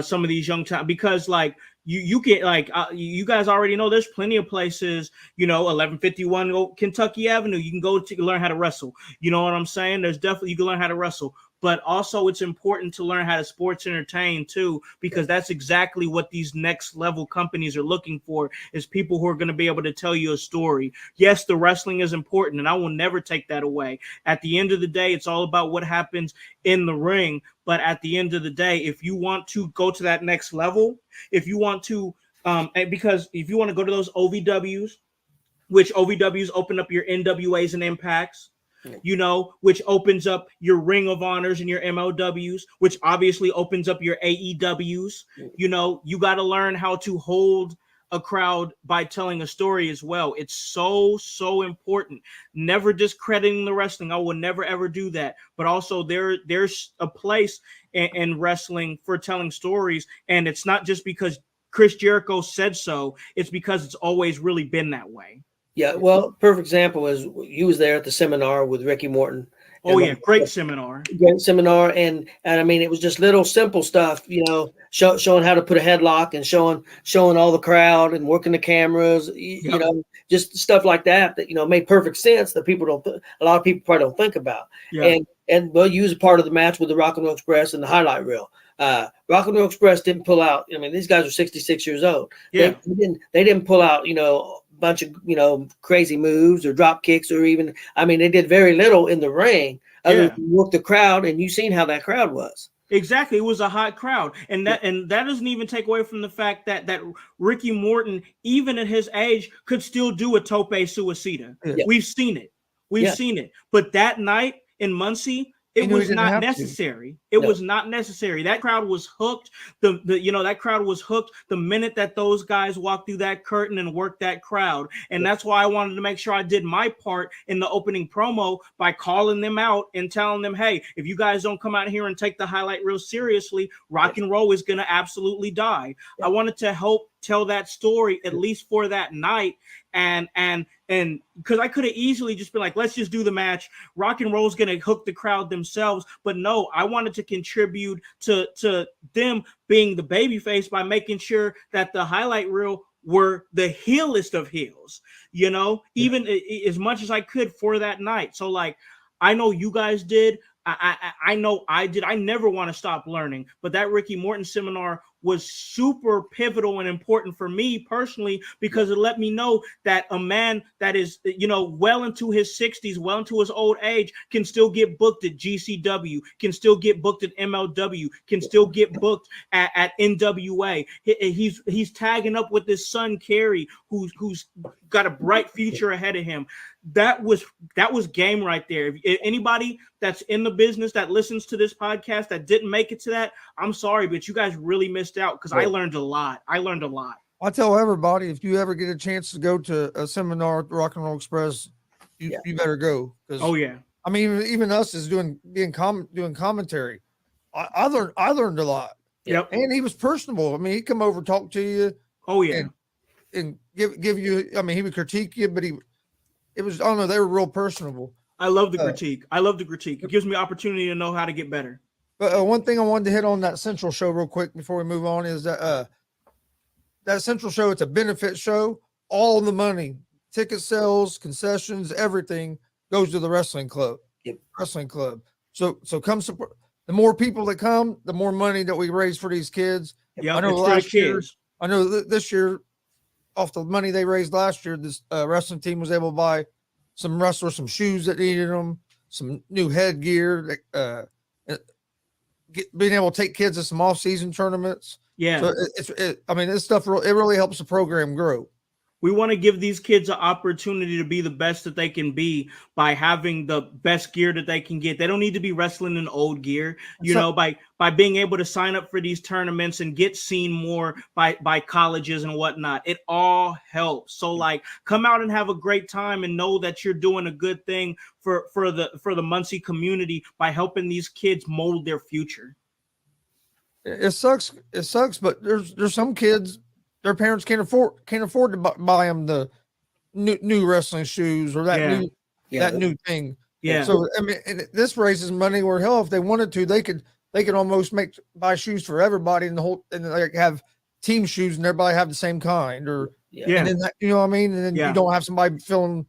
some of these young talent, because like you get like you guys already know there's plenty of places, you know, 1151 Kentucky Avenue, you can go to learn how to wrestle. You know what I'm saying? There's definitely, you can learn how to wrestle. But also it's important to learn how to sports entertain too, because that's exactly what these next level companies are looking for, is people who are going to be able to tell you a story. Yes, the wrestling is important, and I will never take that away. At the end of the day, it's all about what happens in the ring. But at the end of the day, if you want to go to that next level, if you want to, because if you want to go to those OVWs, which OVWs open up your NWAs and Impacts, you know, which opens up your Ring of Honors and your MLWs, which obviously opens up your AEWs. You know, you got to learn how to hold a crowd by telling a story as well. It's so important. Never discrediting the wrestling. I will never ever do that. But also there's a place in wrestling for telling stories, and it's not just because Chris Jericho said so. It's because it's always really been that way. Yeah, well, perfect example is you was there at the seminar with Ricky Morton. Oh yeah, great seminar. Great seminar, and I mean it was just little simple stuff, you know, showing how to put a headlock and showing all the crowd and working the cameras, you know, just stuff like that you know made perfect sense that a lot of people probably don't think about. And well, you was a part of the match with the Rock and Roll Express and the highlight reel. Rock and Roll Express didn't pull out. I mean, these guys are 66 years old. Yeah, they didn't pull out, you know, bunch of, you know, crazy moves or drop kicks, or even, I mean, they did very little in the ring other than work the crowd, and you've seen how that crowd was. Exactly. It was a hot crowd. And that doesn't even take away from the fact that Ricky Morton, even at his age, could still do a tope suicida. Yeah. We've seen it. We've seen it. But that night in Muncie, it was not necessary. It was not necessary. That crowd was hooked. That crowd was hooked the minute that those guys walked through that curtain and worked that crowd. And that's why I wanted to make sure I did my part in the opening promo by calling them out and telling them, hey, if you guys don't come out here and take the highlight real seriously, rock and roll is going to absolutely die. I wanted to help tell that story at least for that night, and because I could have easily just been like, let's just do the match, rock and roll's gonna hook the crowd themselves, but no, I wanted to contribute to them being the babyface by making sure that the highlight reel were the heelest of heels, you know, even as much as I could for that night. So like, I know you guys did, I know I did. I never want to stop learning, but that Ricky Morton seminar was super pivotal and important for me personally, because it let me know that a man that is, you know, well into his 60s, well into his old age, can still get booked at GCW, can still get booked at MLW, can still get booked at NWA. He's tagging up with his son Kerry, who's got a bright future ahead of him. That was game right there. If anybody that's in the business that listens to this podcast that didn't make it to that, I'm sorry, but you guys really missed out, because I learned a lot. I tell everybody, if you ever get a chance to go to a seminar at the Rock and Roll Express, you better go. Oh yeah. I mean, even us is doing commentary. I learned a lot. Yep. And he was personable. I mean, he'd come over, talk to you. Oh yeah. And give you, I mean, he would critique you, but they were real personable. I love the critique. It gives me opportunity to know how to get better. One thing I wanted to hit on that Central show real quick before we move on is that that Central show, it's a benefit show. All the money, ticket sales, concessions, everything goes to the wrestling club. Yep. Wrestling club. So come support. The more people that come, the more money that we raise for these kids. Yeah, I know it's for the last year. kids. I know this year, off the money they raised last year, this wrestling team was able to buy some wrestlers some shoes that needed them, some new headgear, being able to take kids to some off-season tournaments. Yeah. So I mean, this stuff, it really helps the program grow. We want to give these kids an opportunity to be the best that they can be by having the best gear that they can get. They don't need to be wrestling in old gear, by being able to sign up for these tournaments and get seen more by colleges and whatnot. It all helps. So like, come out and have a great time and know that you're doing a good thing for the Muncie community by helping these kids mold their future. It sucks. But there's some kids, their parents can't afford to buy them the new wrestling shoes or that new thing. Yeah. So I mean, this raises money where hell, if they wanted to, they could almost buy shoes for everybody and like have team shoes and everybody have the same kind and then that, you know what I mean? And then you don't have somebody feeling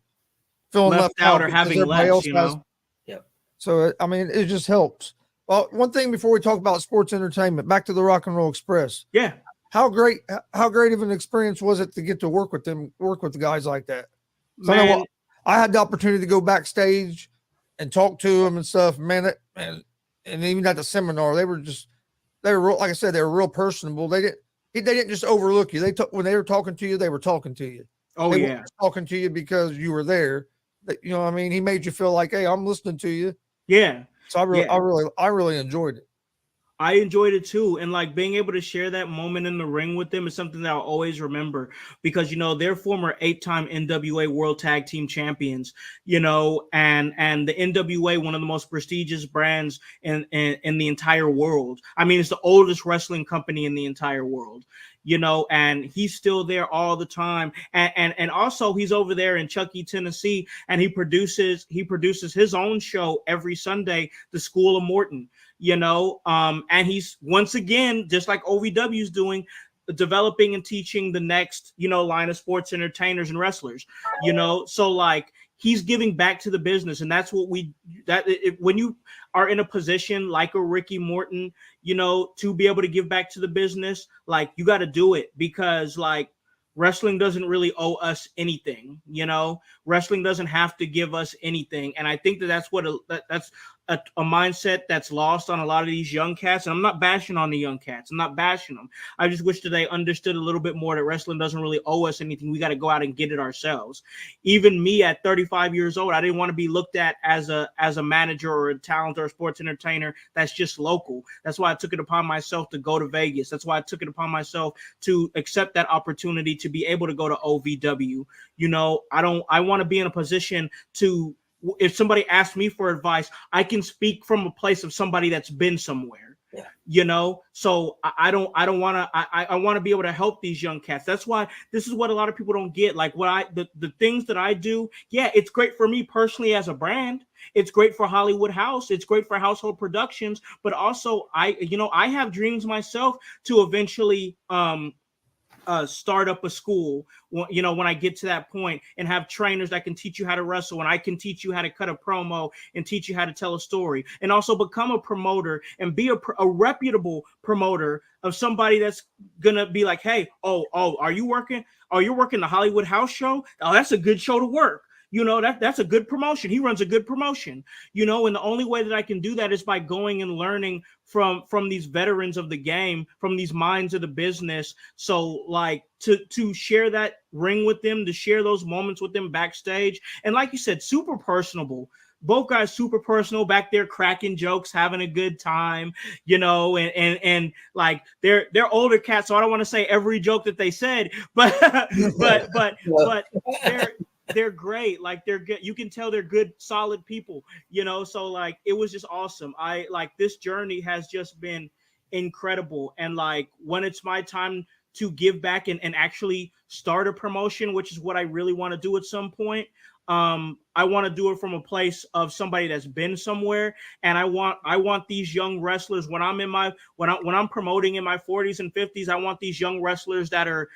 left out or having less, So I mean, it just helps. Well, one thing before we talk about sports entertainment, back to the Rock and Roll Express. Yeah. How great of an experience was it to get to work with the guys like that? So I had the opportunity to go backstage and talk to them and stuff, man. And even at the seminar, they were real, like I said, they were real personable. They didn't just overlook you. When they were talking to you, they were talking to you. Oh, they yeah. weren't talking to you because you were there. You know what I mean? He made you feel like, hey, I'm listening to you. Yeah. So I really enjoyed it. I enjoyed it too. And like being able to share that moment in the ring with them is something that I'll always remember because, they're former 8-time NWA World Tag Team Champions, and the NWA, one of the most prestigious brands in the entire world. I mean, it's the oldest wrestling company in the entire world, and he's still there all the time. And also he's over there in Chuckey, Tennessee, and he produces his own show every Sunday, The School of Morton. And he's once again, just like OVW is doing, developing and teaching the next, line of sports entertainers and wrestlers, so like he's giving back to the business. And that's what when you are in a position like a Ricky Morton, to be able to give back to the business, like you got to do it because like wrestling doesn't really owe us anything. Wrestling doesn't have to give us anything. And I think that's a mindset that's lost on a lot of these young cats. And I'm not bashing on the young cats. I'm not bashing them. I just wish that they understood a little bit more that wrestling doesn't really owe us anything. We got to go out and get it ourselves. Even me at 35 years old, I didn't want to be looked at as a manager or a talent or a sports entertainer that's just local. That's why I took it upon myself to go to Vegas. That's why I took it upon myself to accept that opportunity to be able to go to OVW. I want to be in a position to, if somebody asks me for advice, I can speak from a place of somebody that's been somewhere. Yeah. So I want to be able to help these young cats. That's why this is what a lot of people don't get. Like the things that I do. Yeah, it's great for me personally as a brand. It's great for Hollywood Howse. It's great for Household Productions. But also I have dreams myself to eventually start up a school, when I get to that point, and have trainers that can teach you how to wrestle, and I can teach you how to cut a promo and teach you how to tell a story, and also become a promoter and be a reputable promoter of somebody that's gonna be like, hey, are you working the Hollywood Howse show? Oh, that's a good show to work. That's a good promotion. He runs a good promotion, and the only way that I can do that is by going and learning from these veterans of the game, from these minds of the business. So like to share that ring with them, to share those moments with them backstage. And like you said, super personable. Both guys super personal back there, cracking jokes, having a good time, and like they're older cats, so I don't want to say every joke that they said, but they're great. Like they're good. You can tell they're good, solid people, so like, it was just awesome. I like this journey has just been incredible. And like, when it's my time to give back and actually start a promotion, which is what I really want to do at some point, I want to do it from a place of somebody that's been somewhere, and I want these young wrestlers when I'm promoting in my 40s and 50s. I want these young wrestlers that are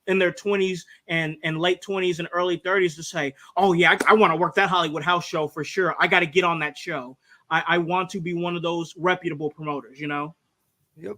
in their 20s and late 20s and early 30s to say, oh yeah, I want to work that Hollywood house show for sure. I got to get on that show. I want to be one of those reputable promoters, you know? Yep.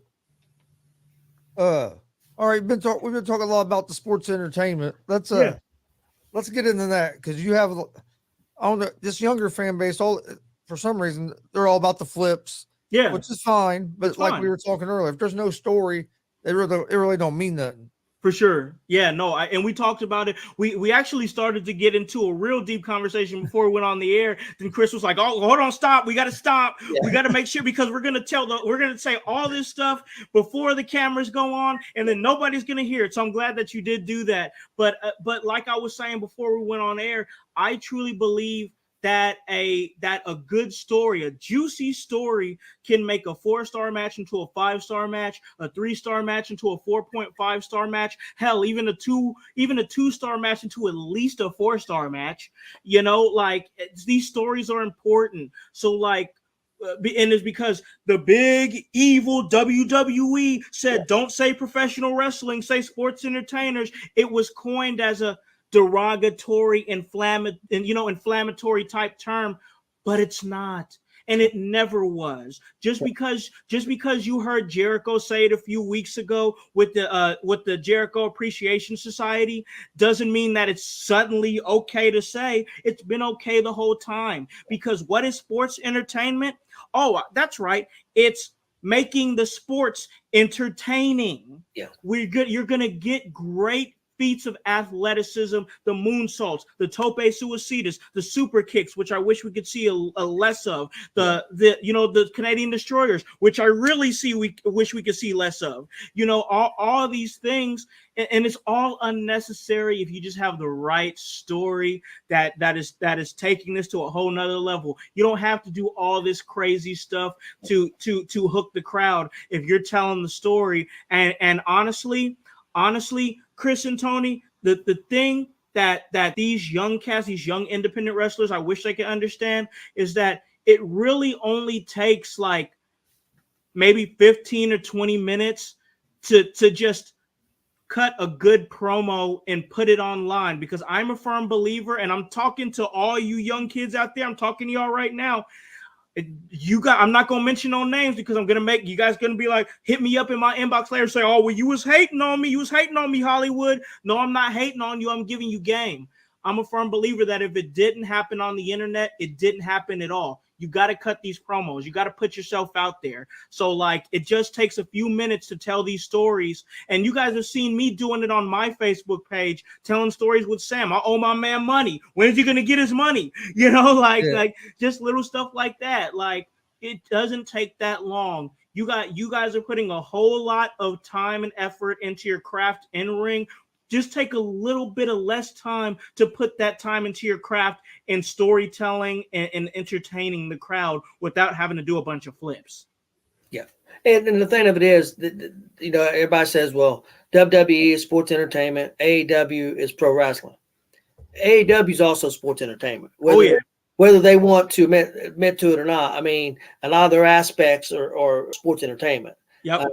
All right. We've been talking a lot about the sports entertainment. Let's get into that, because you have, I don't know, this younger fan base, for some reason, they're all about the flips. Yeah. Which is fine. But like we were talking earlier, if there's no story, it really don't mean nothing. For sure. Yeah, no, and we talked about it. We actually started to get into a real deep conversation before we went on the air. Then Chris was like, oh, hold on, stop. We got to stop. Yeah. We got to make sure, because we're going to say all this stuff before the cameras go on, and then nobody's going to hear it. So I'm glad that you did do that. But like I was saying before we went on air, I truly believe that a good story, a juicy story, can make a 4-star match into a 5-star match, a 3-star match into a 4.5-star match. Hell, even a 2-star match into at least a 4-star match. You know, like, these stories are important. So like, and it's because the big evil WWE said, don't say professional wrestling, say sports entertainers. It was coined as a derogatory, inflammatory type term, but it's not, and it never was. Just because you heard Jericho say it a few weeks ago with the Jericho Appreciation Society doesn't mean that it's suddenly okay to say. It's been okay the whole time. Because what is sports entertainment? Oh, that's right. It's making the sports entertaining. Yeah, you're gonna get great feats of athleticism, the moonsaults, the tope suicidas, the super kicks, which I wish we could see a less of, the Canadian destroyers, which I really wish we could see less of. All these things, and it's all unnecessary if you just have the right story that is taking this to a whole nother level. You don't have to do all this crazy stuff to hook the crowd if you're telling the story. And honestly, Chris and Tony, the thing that these young cats, these young independent wrestlers, I wish they could understand, is that it really only takes like maybe 15 or 20 minutes to just cut a good promo and put it online. Because I'm a firm believer, and I'm talking to all you young kids out there, I'm talking to y'all right now. I'm not gonna mention no names, because I'm gonna make you guys gonna be like, hit me up in my inbox later, say, oh, well, you was hating on me, Hollywood. No, I'm not hating on you. I'm giving you game. I'm a firm believer that if it didn't happen on the internet, it didn't happen at all. You got to cut these promos. You got to put yourself out there. So like, it just takes a few minutes to tell these stories. And you guys have seen me doing it on my Facebook page, telling stories with Sam. I owe my man money. When is he going to get his money? Like just little stuff like that. Like, it doesn't take that long. You guys are putting a whole lot of time and effort into your craft in ring. Just take a little bit of less time to put that time into your craft and storytelling and entertaining the crowd without having to do a bunch of flips. Yeah. And the thing of it is, everybody says, well, WWE is sports entertainment. AEW is pro wrestling. AEW is also sports entertainment. Whether they want to admit to it or not. I mean, a lot of their aspects are sports entertainment. Yep.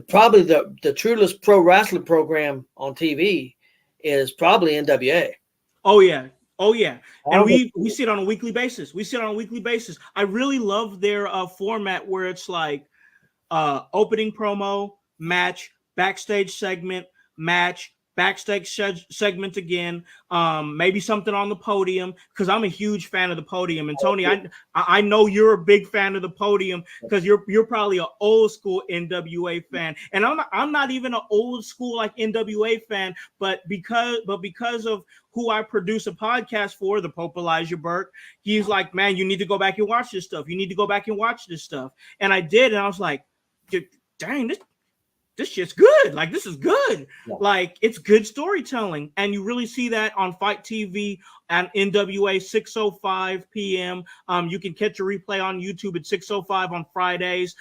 Probably the truest pro wrestling program on TV is probably NWA. Oh yeah. And we see it on a weekly basis. I really love their format where it's like opening promo, match, backstage segment, match, backstage segment again, maybe something on the podium, because I'm a huge fan of the podium. And Tony, I know you're a big fan of the podium, because you're probably an old school NWA fan, and I'm not even an old school like NWA fan, but because of who I produce a podcast for, the Pope Elijah Burke, he's like, man, you need to go back and watch this stuff. And I did, and I was like, dang, this shit's good. Like, this is good. Yeah. Like, it's good storytelling. And you really see that on Fight TV at NWA 6:05 p.m. You can catch a replay on YouTube at 6:05 on Fridays.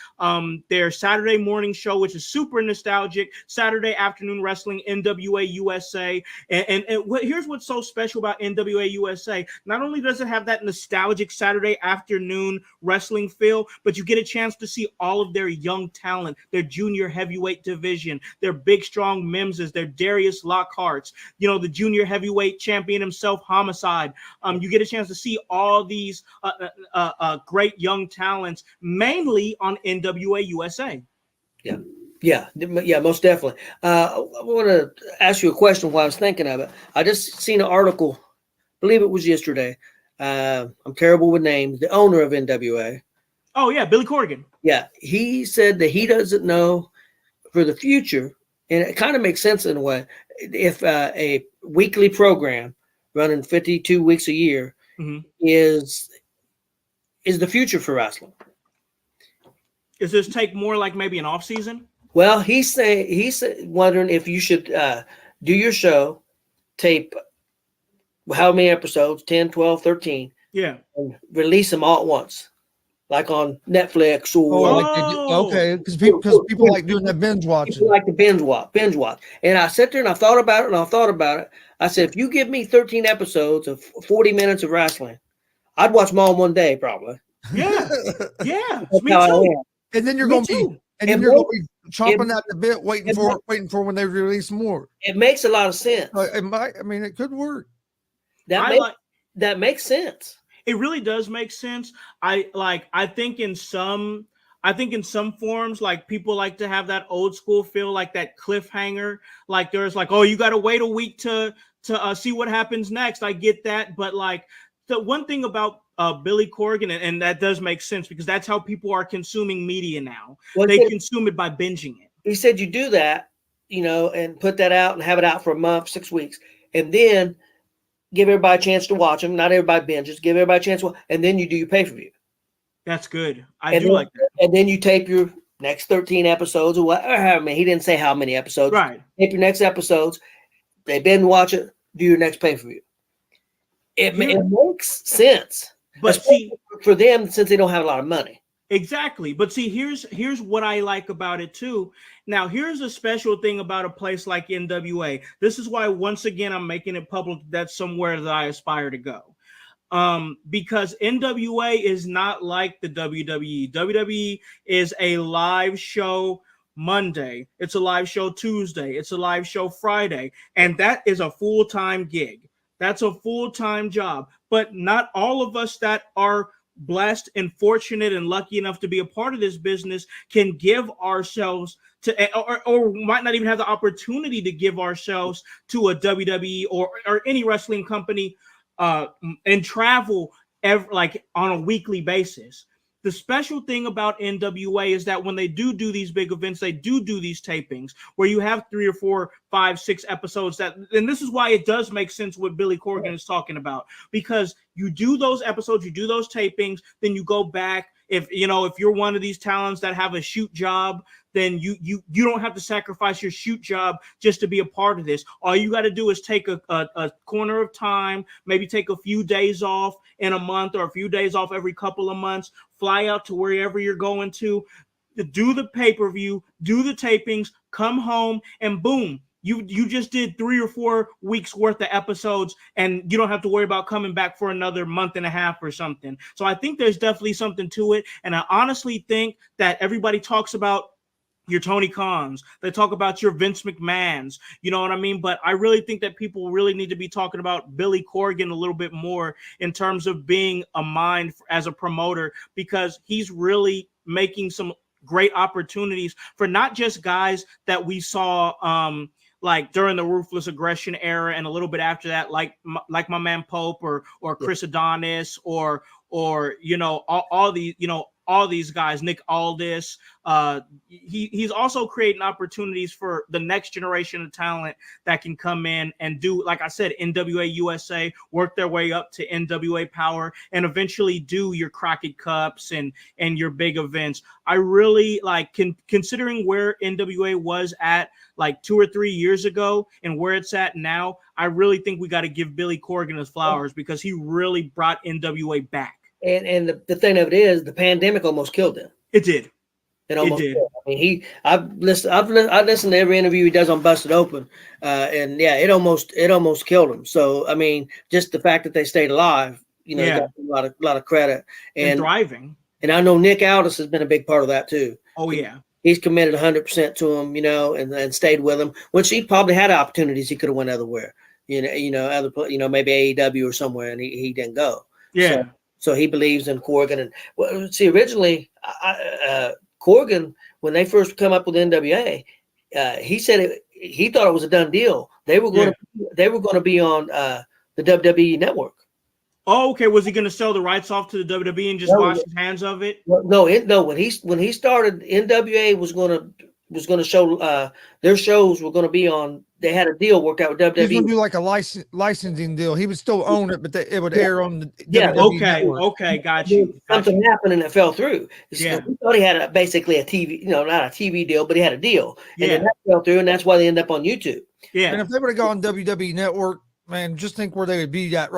Their Saturday morning show, which is super nostalgic, Saturday afternoon wrestling, NWA USA. And here's what's so special about NWA USA. Not only does it have that nostalgic Saturday afternoon wrestling feel, but you get a chance to see all of their young talent, their junior heavyweight division, their big, strong Mimses, their Darius Lockharts, the junior heavyweight champion himself, Homicide. You get a chance to see all these great young talents, mainly on NWA USA. Yeah, most definitely. I want to ask you a question while I was thinking of it. I just seen an article, I believe it was yesterday. I'm terrible with names. The owner of NWA. Oh, yeah, Billy Corgan. Yeah, he said that he doesn't know for the future, and it kind of makes sense in a way, if a weekly program running 52 weeks a year is the future for wrestling. Is this take more like maybe an off season? Well, he's wondering if you should do your show, tape how many episodes, 10, 12, 13, yeah, and release them all at once, like on Netflix or because people like doing that binge watching. People like to binge watch. And I sat there and I thought about it. I said, if you give me 13 episodes of 40 minutes of wrestling, I'd watch them all in one day, probably. Yeah, yeah, me too. And then you're going to be chomping at the bit, waiting for when they release more. It makes a lot of sense. It could work. That makes sense. It really does make sense. I think in some forms, like, people like to have that old school feel, like that cliffhanger. Like, there's like, oh, you got to wait a week to see what happens next. I get that, but like, the one thing about Billy Corgan, and that does make sense because that's how people are consuming media now. They consume it by binging it. He said you do that, and put that out and have it out for a month, 6 weeks, and then give everybody a chance to watch them. Not everybody binges. Give everybody a chance to watch, and then you do your pay-per-view. That's good. I do like that. And then you tape your next 13 episodes or whatever. I mean, he didn't say how many episodes. Right. Tape your next episodes. They binge watch it. Do your next pay-per-view. It makes sense. But see, for them, since they don't have a lot of money. Exactly. But see, here's what I like about it too. Now, here's a special thing about a place like NWA. This is why, once again, I'm making it public that's somewhere that I aspire to go. Because NWA is not like the WWE. WWE is a live show Monday. It's a live show Tuesday. It's a live show Friday. And that is a full-time gig. That's a full-time job. But not all of us that are blessed and fortunate and lucky enough to be a part of this business can give ourselves to, or might not even have the opportunity to give ourselves to a WWE or any wrestling company and travel like on a weekly basis. The special thing about NWA is that when they do these big events, they do these tapings where you have 3 or 4, 5, 6 episodes and this is why it does make sense what Billy Corgan is talking about, because you do those episodes, you do those tapings, then you go back. If you're one of these talents that have a shoot job, then you don't have to sacrifice your shoot job just to be a part of this. All you got to do is take a corner of time, maybe take a few days off in a month or a few days off every couple of months, fly out to wherever you're going to do the pay-per-view, do the tapings, come home, and boom, you just did 3 or 4 weeks worth of episodes, and you don't have to worry about coming back for another month and a half or something. So I think there's definitely something to it. And I honestly think that everybody talks about your Tony Khans, they talk about your Vince McMahons, you know what I mean? But I really think that people really need to be talking about Billy Corgan a little bit more in terms of being a mind as a promoter, because he's really making some great opportunities for not just guys that we saw like during the Ruthless Aggression era and a little bit after that, like my man Pope or Chris Adonis or all the all these guys, Nick Aldis. He's also creating opportunities for the next generation of talent that can come in and do, like I said, NWA USA, work their way up to NWA Power, and eventually do your Crockett Cups and your big events. I really like considering where NWA was at like 2 or 3 years ago and where it's at now. I really think we got to give Billy Corgan his flowers because he really brought NWA back. And the thing of it is, the pandemic almost killed him. It did. It almost did. I mean, I've listened to every interview he does on Busted Open, and yeah, it almost killed him. So I mean, just the fact that they stayed alive, you know, got a lot of credit and thriving. And I know Nick Aldis has been a big part of that too. Oh yeah, he's committed 100% to him, you know, and stayed with him. Which he probably had opportunities he could have went elsewhere, maybe AEW or somewhere, and he didn't go. Yeah. So he believes in Corgan. And well, see, originally, Corgan, when they first come up with NWA, he said he thought it was a done deal. They were going to be on the WWE network. Oh, okay. Was he going to sell the rights off to the WWE and just wash his hands of it? No. When he started, NWA was going to show their shows were going to be on. They had a deal worked out with WWE. He's going to do like a licensing deal. He would still own it, but it would air on the WWE network. Okay, got you. Something happened and it fell through. Yeah. He thought he had basically a TV, not a TV deal, but he had a deal. And yeah. then that fell through, and that's why they end up on YouTube. Yeah. And if they would have gone WWE Network, man, just think where they would be at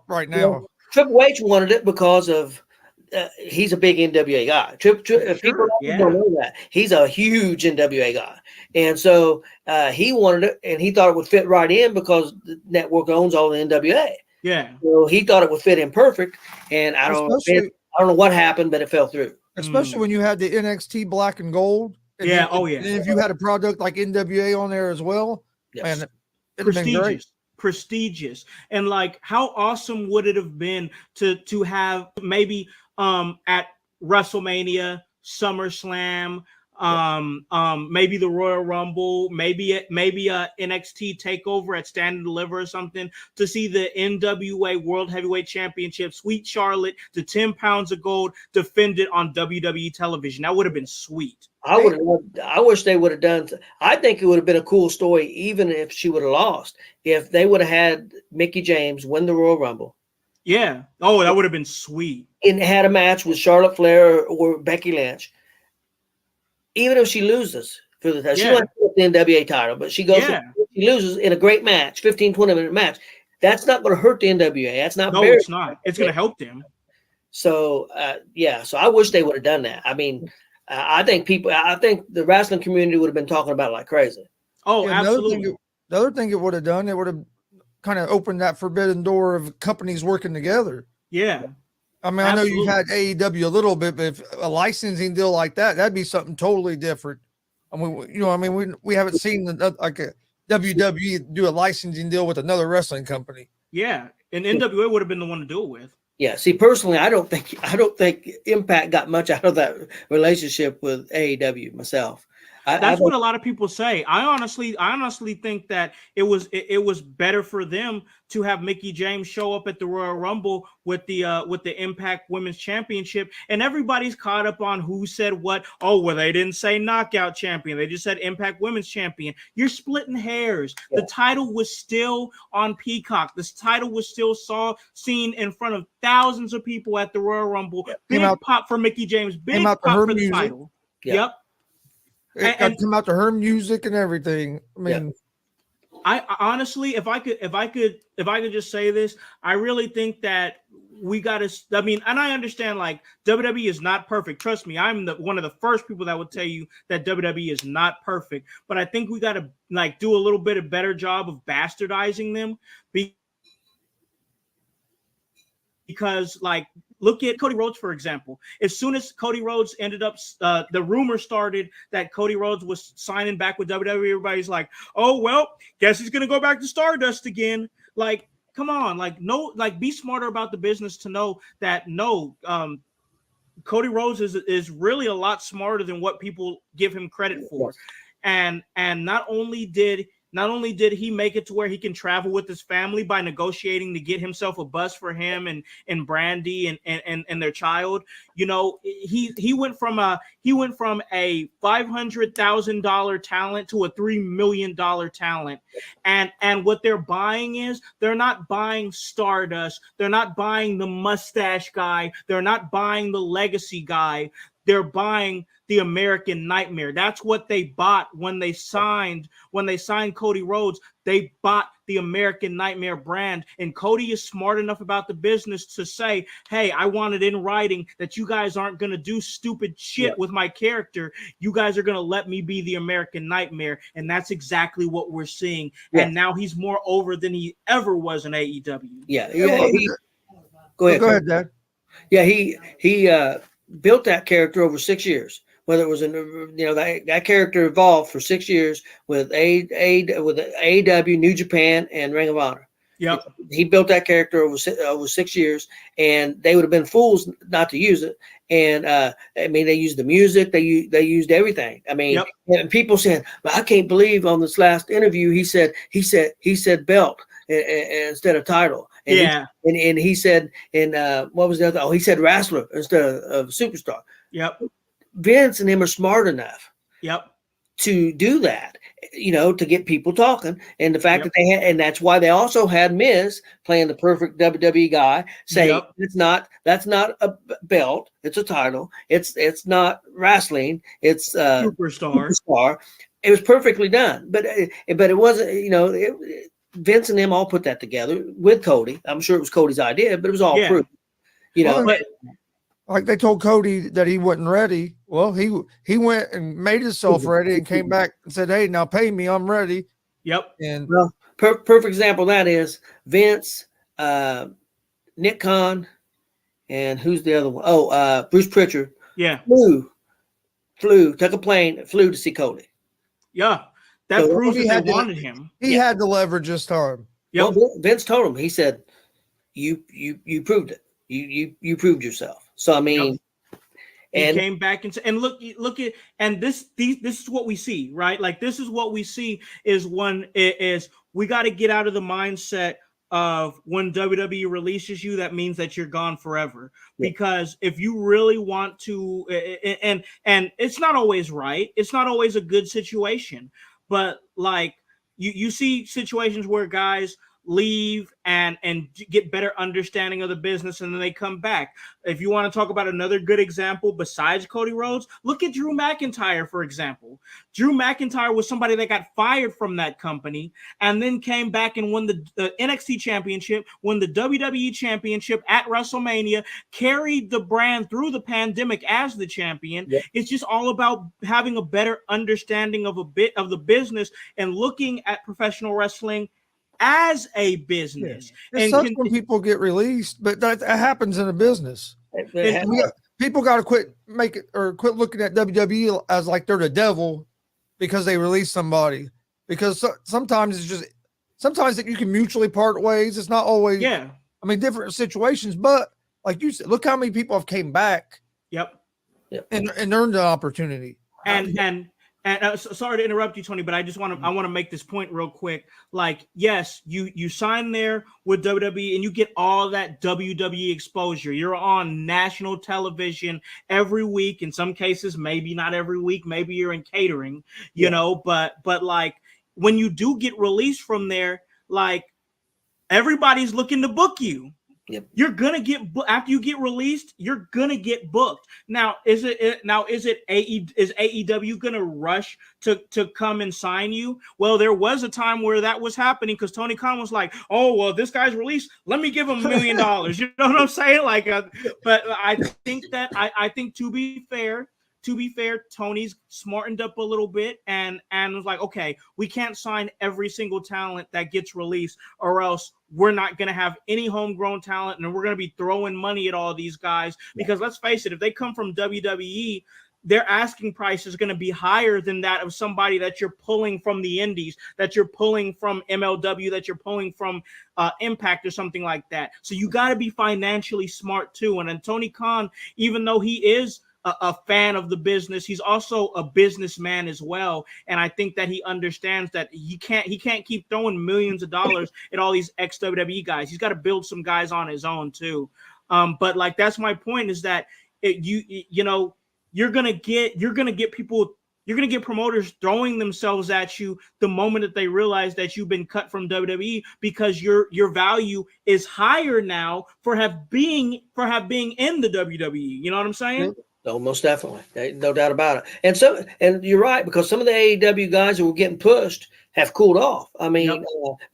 right now. Well, Triple H wanted it because of he's a big NWA guy. People don't know that. He's a huge NWA guy. And so he wanted it, and he thought it would fit right in because the network owns all the NWA. Yeah. So he thought it would fit in perfect, and I don't know what happened, but it fell through. Especially when you had the NXT Black and Gold. And And if you had a product like NWA on there as well, man, it'd have been great. Prestigious. And like, how awesome would it have been to have maybe at WrestleMania, SummerSlam, maybe the Royal Rumble, maybe a NXT takeover at Stand and Deliver or something, to see the NWA World Heavyweight Championship, Sweet Charlotte, the 10 pounds of gold, defended on WWE television. That would have been sweet. I wish they would have done. I think it would have been a cool story, even if she would have lost, if they would have had Mickie James win the Royal Rumble. Yeah. Oh, that would have been sweet. And had a match with Charlotte Flair or Becky Lynch. Even if she loses for the title, she wants the NWA title, but she goes, she loses in a great match, 15, 20-minute match. That's not going to hurt the NWA. That's not. No, it's not. It's going to help them. So, so I wish they would have done that. I mean, I think the wrestling community would have been talking about it like crazy. Oh, absolutely. The other thing it would have done, it would have kind of opened that forbidden door of companies working together. Yeah. I mean, I know you've had AEW a little bit, but if a licensing deal like that'd be something totally different. I mean, we haven't seen like a WWE do a licensing deal with another wrestling company. Yeah, and NWA would have been the one to do it with. Yeah. See, personally, I don't think Impact got much out of that relationship with AEW myself. That's what a lot of people say. I honestly think that it was better for them to have Mickie James show up at the Royal Rumble with the Impact Women's Championship, and everybody's caught up on who said what. Oh, well, they didn't say Knockout Champion; they just said Impact Women's Champion. You're splitting hairs. Yeah. The title was still on Peacock. This title was still seen in front of thousands of people at the Royal Rumble. Yeah. Big pop for Mickie James. Big pop for the title. Yeah. Yep. And come out to her music and everything. I mean, I honestly, if I could just say this, I really think that we got to. I mean, and I understand like WWE is not perfect. Trust me, I'm one of the first people that would tell you that WWE is not perfect. But I think we got to like do a little bit of better job of bastardizing them because like. Look at Cody Rhodes, for example. As soon as Cody Rhodes ended up, the rumor started that Cody Rhodes was signing back with WWE. Everybody's like, "Oh well, guess he's gonna go back to Stardust again." Like, come on, like no, like be smarter about the business to know that Cody Rhodes is really a lot smarter than what people give him credit for. And not only did not only did he make it to where he can travel with his family by negotiating to get himself a bus for him and Brandy and their child, you know, he went from a $500,000 talent to a $3 million talent. And what they're buying is, they're not buying Stardust, they're not buying the mustache guy, they're not buying the legacy guy, they're buying the American Nightmare. That's what they bought when they signed Cody Rhodes. They bought the American Nightmare brand. And Cody is smart enough about the business to say, hey, I want it in writing that you guys aren't going to do stupid shit with my character. You guys are going to let me be the American Nightmare. And that's exactly what we're seeing. Yeah. And now he's more over than he ever was in AEW. Yeah. Go ahead, Dad. Yeah, he built that character over 6 years. Whether it was that character evolved for 6 years with AEW, New Japan, and Ring of Honor. Yep. He built that character over 6 years, and they would have been fools not to use it. And I mean, they used the music, they used everything. I mean, and people said, "Well, I can't believe on this last interview he said belt instead of title." And he said, what was the other? Oh, he said wrestler instead of superstar. Yep. Vince and him are smart enough to do that, to get people talking. And the fact that they had, and that's why they also had Miz playing the perfect WWE guy, saying that's not a belt, it's a title. It's not wrestling, it's superstar. It was perfectly done, but it wasn't, Vince and them all put that together with Cody. I'm sure it was Cody's idea, but it was all proof. Like they told Cody that he wasn't ready. Well, he went and made himself ready and came back and said, "Hey, now pay me. I'm ready." Yep. And perfect example of that is Vince, Nick Khan, and who's the other one? Oh, Bruce Pritchard. Yeah. Took a plane, flew to see Cody. Yeah. That proves that they wanted him. He had the leverage this time. Yep. Well, Vince told him. He said, "You proved it. You proved yourself." So I mean, and he came back and look at, and this is what we see, right? Like, this is what we see is we got to get out of the mindset of when WWE releases you, that means that you're gone forever. Yeah. Because if you really want to, and it's not always right, it's not always a good situation, but like you see situations where guys leave and get better understanding of the business, and then they come back. If you want to talk about another good example besides Cody Rhodes, look at Drew McIntyre, for example. Drew McIntyre was somebody that got fired from that company and then came back and won the NXT championship, won the WWE championship at WrestleMania, carried the brand through the pandemic as the champion. Yeah. It's just all about having a better understanding of a bit of the business and looking at professional wrestling as a business. Yeah. It sucks when people get released, but that happens in a business. People got to quit looking at WWE as like they're the devil because they release somebody. Because sometimes sometimes you can mutually part ways. It's not always, I mean, different situations. But like you said, look how many people have came back. Yep. And earned the opportunity. And sorry to interrupt you, Tony, but I want to make this point real quick. Like, yes, you sign there with WWE and you get all that WWE exposure. You're on national television every week. In some cases, maybe not every week. Maybe you're in catering, you know. But like, when you do get released from there, like, everybody's looking to book you. Yep. You're gonna get after you get released. You're gonna get booked. Now, is AEW gonna rush to come and sign you? Well, there was a time where that was happening because Tony Khan was like, "Oh, well, this guy's released. Let me give him $1 million." You know what I'm saying? Like, but I think to be fair, Tony's smartened up a little bit and was like, okay, we can't sign every single talent that gets released, or else we're not going to have any homegrown talent, and we're going to be throwing money at all these guys. Because let's face it, if they come from WWE, their asking price is going to be higher than that of somebody that you're pulling from the indies, that you're pulling from MLW, that you're pulling from Impact or something like that. So you got to be financially smart too. And then Tony Khan, even though he is a fan of the business. He's also a businessman as well, and I think that he understands that he can't keep throwing millions of dollars at all these ex WWE guys. He's got to build some guys on his own too. But like that's my point is that you're gonna get people. You're going to get promoters throwing themselves at you the moment that they realize that you've been cut from WWE because your value is higher now for have being in the WWE. You know what I'm saying? No, most definitely. No doubt about it. And you're right, because some of the AEW guys who were getting pushed have cooled off. I mean,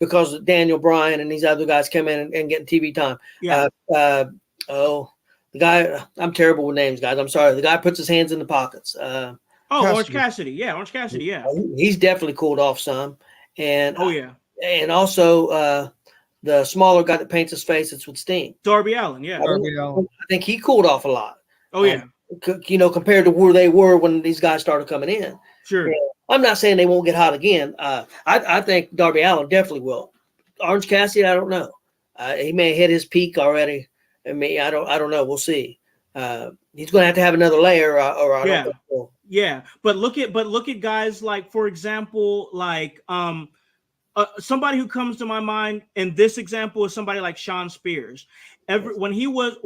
because Daniel Bryan and these other guys come in and getting TV time. Yeah. The guy, I'm terrible with names, guys. I'm sorry. The guy puts his hands in the pockets. Orange Cassidy. Yeah, Orange Cassidy. Yeah. He's definitely cooled off some. And and also the smaller guy that paints his face, it's with Sting. Darby Allin, yeah. I think he cooled off a lot. Oh, yeah. Compared to where they were when these guys started coming in. Sure. I'm not saying they won't get hot again. I think Darby Allin definitely will. Orange Cassidy, I don't know. He may have hit his peak already. I don't know. We'll see. He's going to have another layer, or I don't know. Yeah, but look at guys like, for example, like somebody who comes to my mind in this example is somebody like Shawn Spears. When he was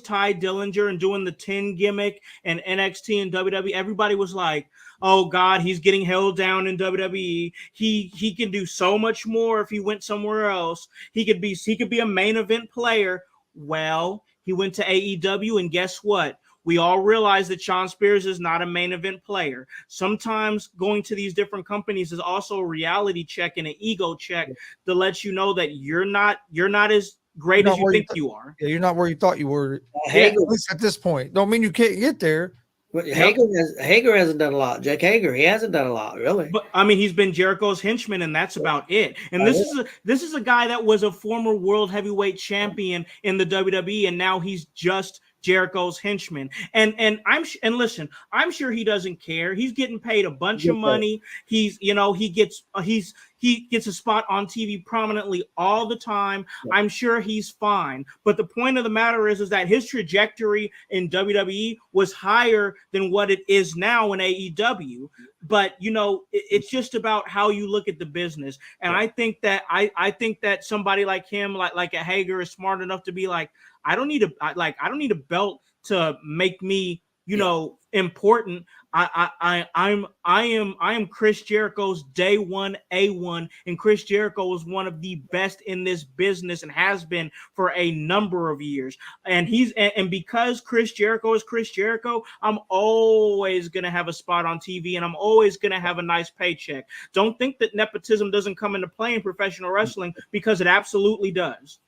Ty Dillinger and doing the 10 gimmick and NXT and WWE, everybody was like, "Oh God, he's getting held down in WWE. He can do so much more if he went somewhere else. He could be a main event player." Well, he went to AEW, and guess what? We all realize that Shawn Spears is not a main event player. Sometimes going to these different companies is also a reality check and an ego check to let you know that you're not as great as you think you are. Yeah, you're not where you thought you were. At least at this point. Don't mean you can't get there. Hager hasn't done a lot. Jake Hager, he hasn't done a lot, really. But I mean, he's been Jericho's henchman, and that's about it. And this is a guy that was a former world heavyweight champion in the WWE, and now he's just Jericho's henchman. And listen, I'm sure he doesn't care. He's getting paid a bunch of money. He gets a spot on TV prominently all the time. I'm sure he's fine. But the point of the matter is that his trajectory in WWE was higher than what it is now in AEW. But it's just about how you look at the business. And I think that somebody like him, like a Hager, is smart enough to be like, I don't need a belt to make me, important. I am Chris Jericho's day one A1, and Chris Jericho is one of the best in this business and has been for a number of years. And because Chris Jericho is Chris Jericho, I'm always gonna have a spot on TV, and I'm always gonna have a nice paycheck. Don't think that nepotism doesn't come into play in professional wrestling, because it absolutely does.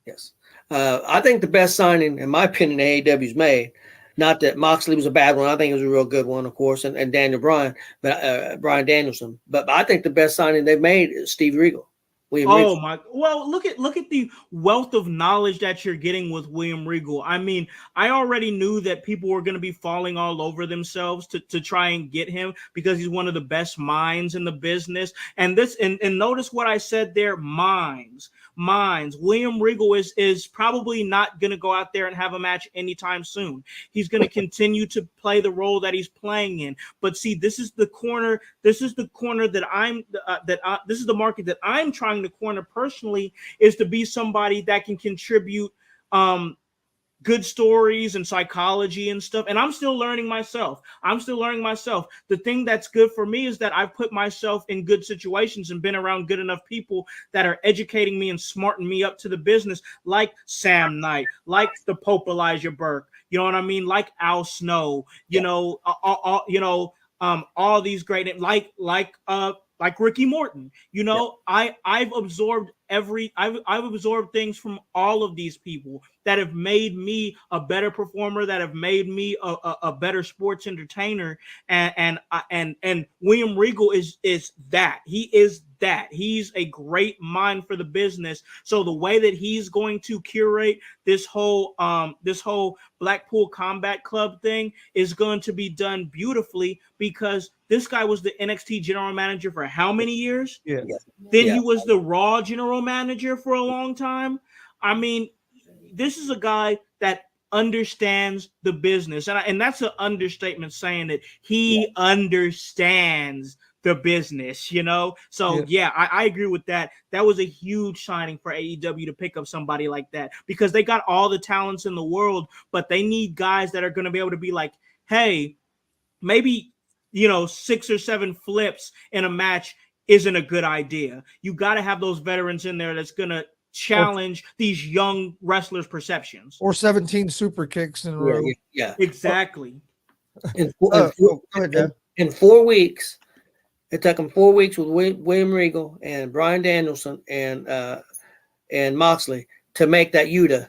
Yes. I think the best signing, in my opinion, AEW's made. Not that Moxley was a bad one. I think it was a real good one, of course, and Daniel Bryan, but Bryan Danielson. But I think the best signing they've made is Steve Regal. Well, look at the wealth of knowledge that you're getting with William Regal. I mean, I already knew that people were going to be falling all over themselves to try and get him, because he's one of the best minds in the business. And notice what I said there, minds. William Regal is probably not going to go out there and have a match anytime soon. He's going to continue to play the role that he's playing in. But see, this is the market that I'm trying to corner personally, is to be somebody that can contribute good stories and psychology and stuff. And I'm still learning myself. The thing that's good for me is that I've put myself in good situations and been around good enough people that are educating me and smarting me up to the business, like Sam Knight, like the Pope Elijah Burke, you know what I mean? Like Al Snow, all these great, like Ricky Morton, I've absorbed I've absorbed things from all of these people that have made me a better performer, that have made me a better sports entertainer. And William Regal is that. He is that. He's a great mind for the business. So the way that he's going to curate this whole Blackpool Combat Club thing is going to be done beautifully, because this guy was the NXT general manager for how many years? Yeah. Then he was the Raw general manager for a long time. I mean, this is a guy that understands the business, and that's an understatement saying that he understands the business, you know. So I agree with that. That was a huge signing for AEW to pick up somebody like that, because they got all the talents in the world, but they need guys that are going to be able to be like, hey, maybe 6 or 7 flips in a match isn't a good idea. You got to have those veterans in there that's going to challenge these young wrestlers' perceptions. Or 17 super kicks in a row. Yeah, exactly. In 4 weeks, it took them 4 weeks with William Regal and Bryan Danielson and Moxley to make that Yuta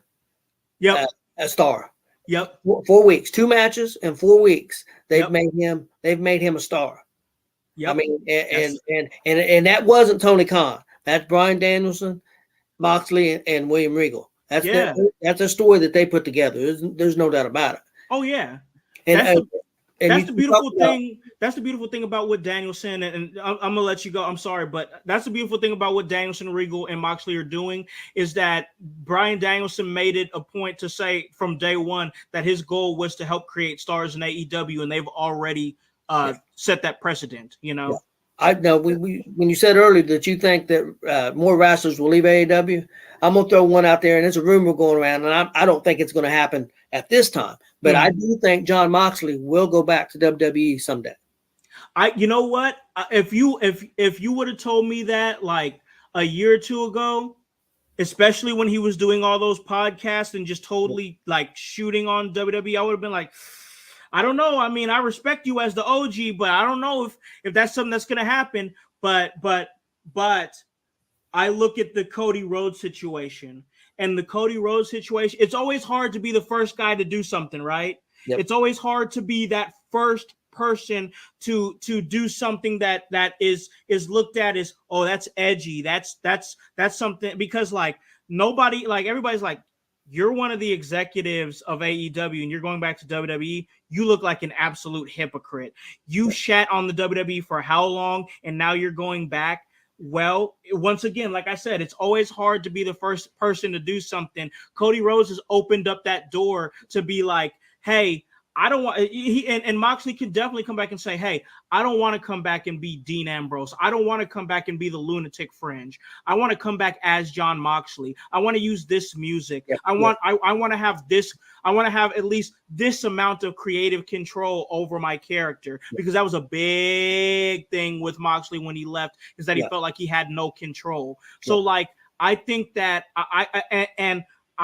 a star. Yep. 4 weeks, 2 matches in 4 weeks. They've made him a star. Yep. I mean, and that wasn't Tony Khan. That's Bryan Danielson, Moxley, and William Regal. That's a story that they put together. There's no doubt about it. Oh yeah. And that's the beautiful thing. That's the beautiful thing about what Danielson and I'm gonna let you go. I'm sorry, but that's the beautiful thing about what Danielson, Regal, and Moxley are doing is that Bryan Danielson made it a point to say from day one that his goal was to help create stars in AEW, and they've already set that precedent. You know. Yeah. I know when you said earlier that you think that more wrestlers will leave AEW, I'm gonna throw one out there, and there's a rumor going around, and I don't think it's going to happen at this time, but I do think Jon Moxley will go back to WWE someday. You know what? If you would have told me that like a year or two ago, especially when he was doing all those podcasts and just totally like shooting on WWE, I would have been like, I don't know. I mean, I respect you as the OG, but I don't know if that's something that's going to happen. But I look at the Cody Rhodes situation, and the Cody Rhodes situation, it's always hard to be the first guy to do something, right? Yep. It's always hard to be that first person to do something that is looked at as, oh, that's edgy. That's something, because like nobody, like everybody's like, you're one of the executives of AEW and you're going back to WWE. You look like an absolute hypocrite. You shat on the WWE for how long, and now you're going back? Well, once again, like I said, it's always hard to be the first person to do something. Cody Rhodes has opened up that door to be like, hey, I don't want and Moxley can definitely come back and say, hey, I don't want to come back and be Dean Ambrose. I don't want to come back and be the Lunatic Fringe. I want to come back as Jon Moxley. I want to use this music. I want to have this. I want to have at least this amount of creative control over my character, because that was a big thing with Moxley when he left, is that he felt like he had no control. So like, I think that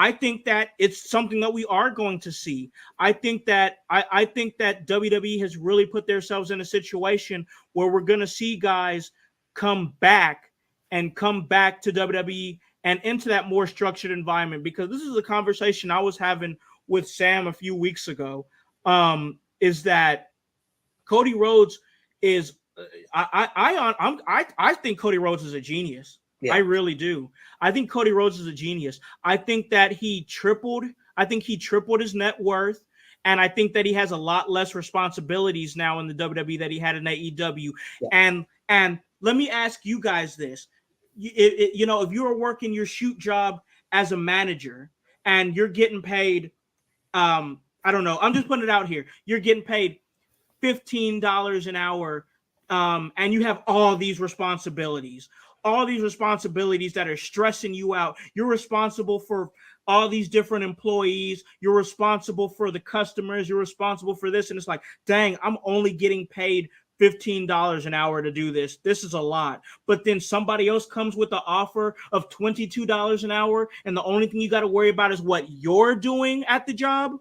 I think that it's something that we are going to see. I think that WWE has really put themselves in a situation where we're going to see guys come back to WWE and into that more structured environment, because this is a conversation I was having with Sam a few weeks ago, is that Cody Rhodes is I think Cody Rhodes is a genius. Yeah. I really do. I think Cody Rhodes is a genius. I think that he tripled his net worth, and I think that he has a lot less responsibilities now in the WWE that he had in AEW. Yeah. And let me ask you guys this. If you are working your shoot job as a manager and you're getting paid, I don't know, I'm just putting it out here. You're getting paid $15 an hour, and you have all these responsibilities that are stressing you out. You're responsible for all these different employees. You're responsible for the customers. You're responsible for this. And it's like, dang, I'm only getting paid $15 an hour to do this. This is a lot. But then somebody else comes with the offer of $22 an hour, and the only thing you got to worry about is what you're doing at the job.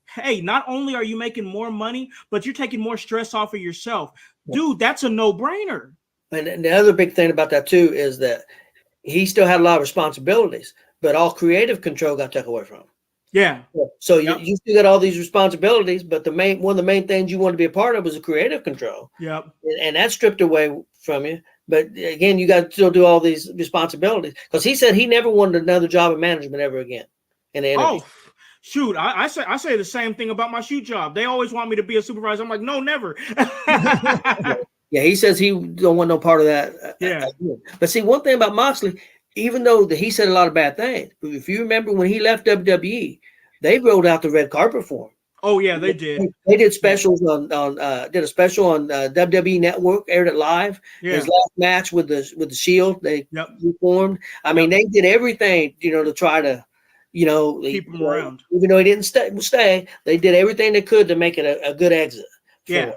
Hey, not only are you making more money, but you're taking more stress off of yourself. Dude, that's a no-brainer. And the other big thing about that too is that he still had a lot of responsibilities, but all creative control got taken away from him. Yeah. So you still got all these responsibilities, but one of the main things you want to be a part of was the creative control. Yep. And that's stripped away from you. But again, you got to still do all these responsibilities, because he said he never wanted another job in management ever again. In the interview. Oh, shoot. I say the same thing about my shoot job. They always want me to be a supervisor. I'm like, no, never. Yeah, he says he don't want no part of that. Yeah. But see, one thing about Moxley, even though he said a lot of bad things, but if you remember when he left WWE, they rolled out the red carpet for him. Oh yeah, they did. They did specials on did a special on WWE Network, aired it live. Yeah. His last match with the Shield, they reformed. I mean, they did everything, to try to, keep him around. Even though he didn't stay, they did everything they could to make it a good exit. Yeah.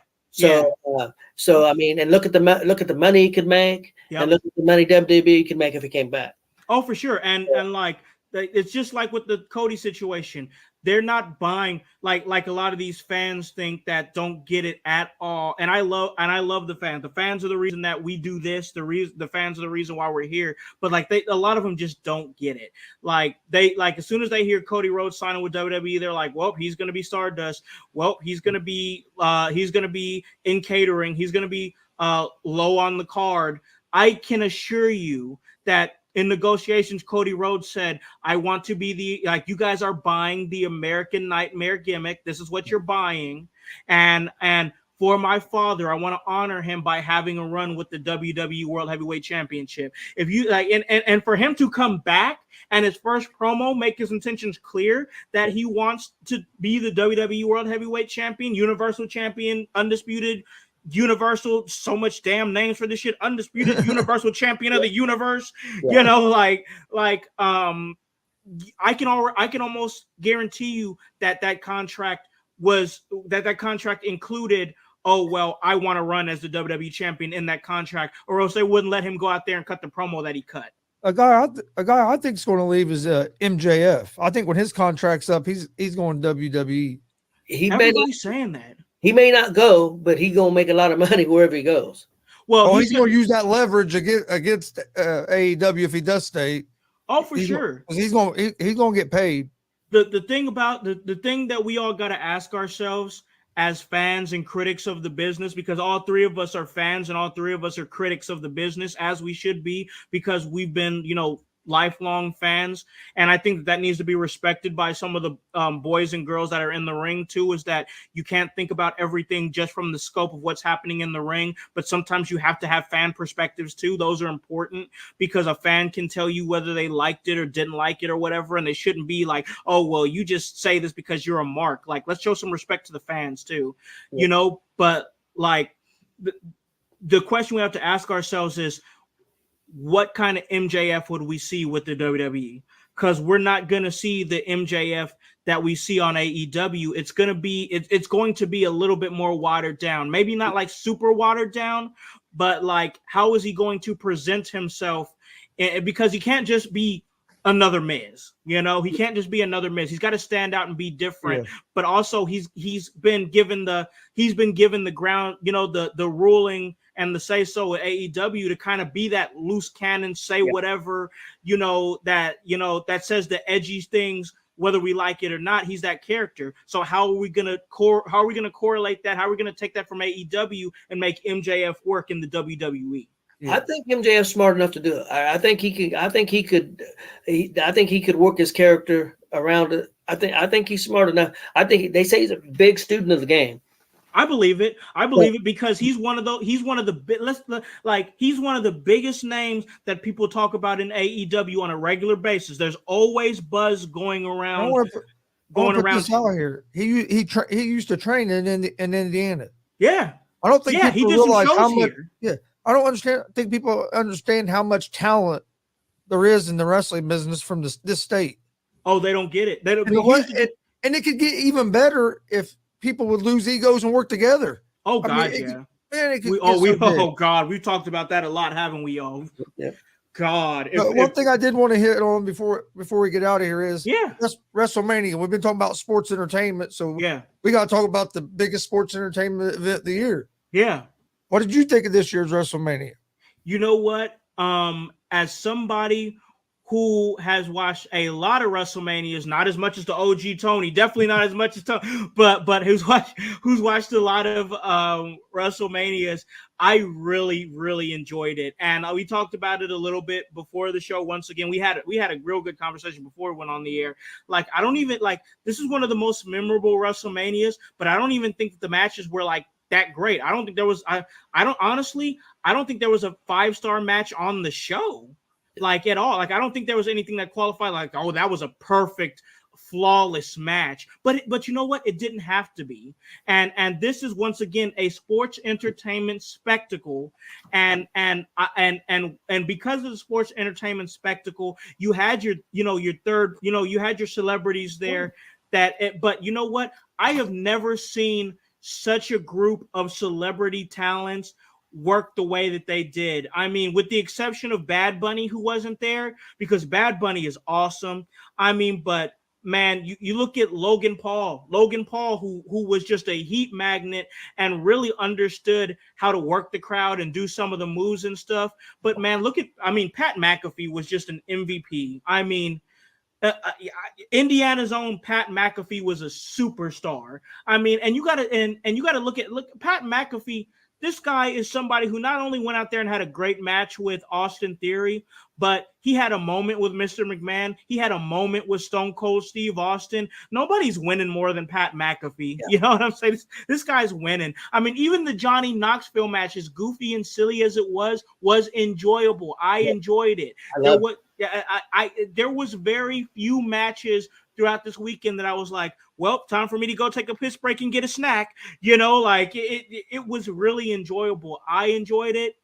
So I mean, and look at the money he could make, and look at the money WWE could make if he came back. Oh, for sure. And like it's just like with the Cody situation. They're not buying like a lot of these fans think that don't get it at all. And I love the fans. The fans are the reason that we do this. The fans are the reason why we're here. But like a lot of them just don't get it. Like as soon as they hear Cody Rhodes signing with WWE, they're like, well, he's gonna be Stardust. Well, he's gonna be in catering. He's gonna be low on the card. I can assure you that in negotiations, Cody Rhodes said, I want to be you guys are buying the American Nightmare gimmick. This is what you're buying. And for my father, I want to honor him by having a run with the WWE World Heavyweight Championship. If you and for him to come back and his first promo make his intentions clear that he wants to be the WWE World Heavyweight Champion, Universal Champion, Undisputed, Universal, so much damn names for this shit, Undisputed Universal Champion of the universe, I can almost guarantee you that contract included, oh well, I want to run as the WWE champion in that contract, or else they wouldn't let him go out there and cut the promo that he cut. A guy I think is going to leave is MJF. I think when his contract's up, he's going to WWE. Everybody's saying that. He may not go, but he's going to make a lot of money wherever he goes. Well, he's going to use that leverage against AEW if he does stay. Oh, for sure. He's going to get paid. The thing about the thing that we all got to ask ourselves as fans and critics of the business, because all three of us are fans and all three of us are critics of the business, as we should be, because we've been, lifelong fans, and I think that needs to be respected by some of the boys and girls that are in the ring too, is that you can't think about everything just from the scope of what's happening in the ring, but sometimes you have to have fan perspectives too. Those are important, because a fan can tell you whether they liked it or didn't like it or whatever, and they shouldn't be like, oh well, you just say this because you're a mark. Like, let's show some respect to the fans too. But like the question we have to ask ourselves is, what kind of MJF would we see with the WWE? Because we're not going to see the MJF that we see on AEW. It's going to be a little bit more watered down. Maybe not like super watered down, but like, how is he going to present himself? Because he can't just be another Miz. He can't just be another Miz. He's got to stand out and be different. Yeah. But also he's been given the ground, the ruling and the say so at AEW to kind of be that loose cannon, say whatever, that says the edgy things, whether we like it or not. He's that character. So how are we gonna correlate that? How are we gonna take that from AEW and make MJF work in the WWE? Yeah. I think MJF's smart enough to do it. I think he could work his character around it. I think he's smart enough. I think they say he's a big student of the game. I believe it. It because he's one of the biggest names that people talk about in AEW on a regular basis. There's always buzz going around. This out here. He used to train in Indiana. Yeah. I don't think people realize how much. Here. Yeah. I think people understand how much talent there is in the wrestling business from this state. Oh, they don't get it. They don't. And it could get even better if people would lose egos and work together. Oh God, yeah. God, we've talked about that a lot, haven't we all? Yeah. God. One thing I did want to hit on before we get out of here is WrestleMania. We've been talking about sports entertainment, so we got to talk about the biggest sports entertainment event of the year. Yeah. What did you think of this year's WrestleMania? You know what? As somebody who has watched a lot of WrestleManias, not as much as the OG Tony, definitely not as much as Tony, but who's watched a lot of WrestleManias, I really, really enjoyed it. And we talked about it a little bit before the show. Once again, we had a real good conversation before we went on the air. Like, I don't even this is one of the most memorable WrestleManias, but I don't even think that the matches were like that great. I don't think there was I don't think there was a 5-star match on the show. Like at all. Like, I don't think there was anything that qualified like, oh, that was a perfect flawless match, but you know what? It didn't have to be. And this is once again a sports entertainment spectacle, and because of the sports entertainment spectacle, you had your you had your celebrities there. But you know what? I have never seen such a group of celebrity talents work the way that they did. I mean, with the exception of Bad Bunny, who wasn't there, because Bad Bunny is awesome. I mean, but man, you look at Logan Paul, who was just a heat magnet and really understood how to work the crowd and do some of the moves and stuff. But man, Pat McAfee was just an MVP. I mean, Indiana's own Pat McAfee was a superstar. I mean, and you gotta look Pat McAfee. This guy is somebody who not only went out there and had a great match with Austin Theory, but he had a moment with Mr. McMahon. He had a moment with Stone Cold Steve Austin. Nobody's winning more than Pat McAfee. Yeah. You know what I'm saying? This guy's winning. I mean, even the Johnny Knoxville match, as goofy and silly as it was enjoyable. I enjoyed it. There was very few matches throughout this weekend that I was like, well, time for me to go take a piss break and get a snack. You know, like it was really enjoyable. I enjoyed it,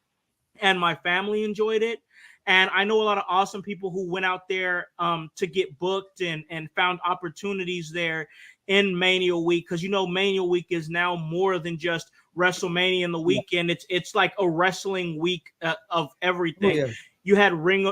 and my family enjoyed it. And I know a lot of awesome people who went out there to get booked and found opportunities there in Mania Week, because Mania Week is now more than just WrestleMania in the weekend. It's like a wrestling week of everything. Oh, yeah. You had Ring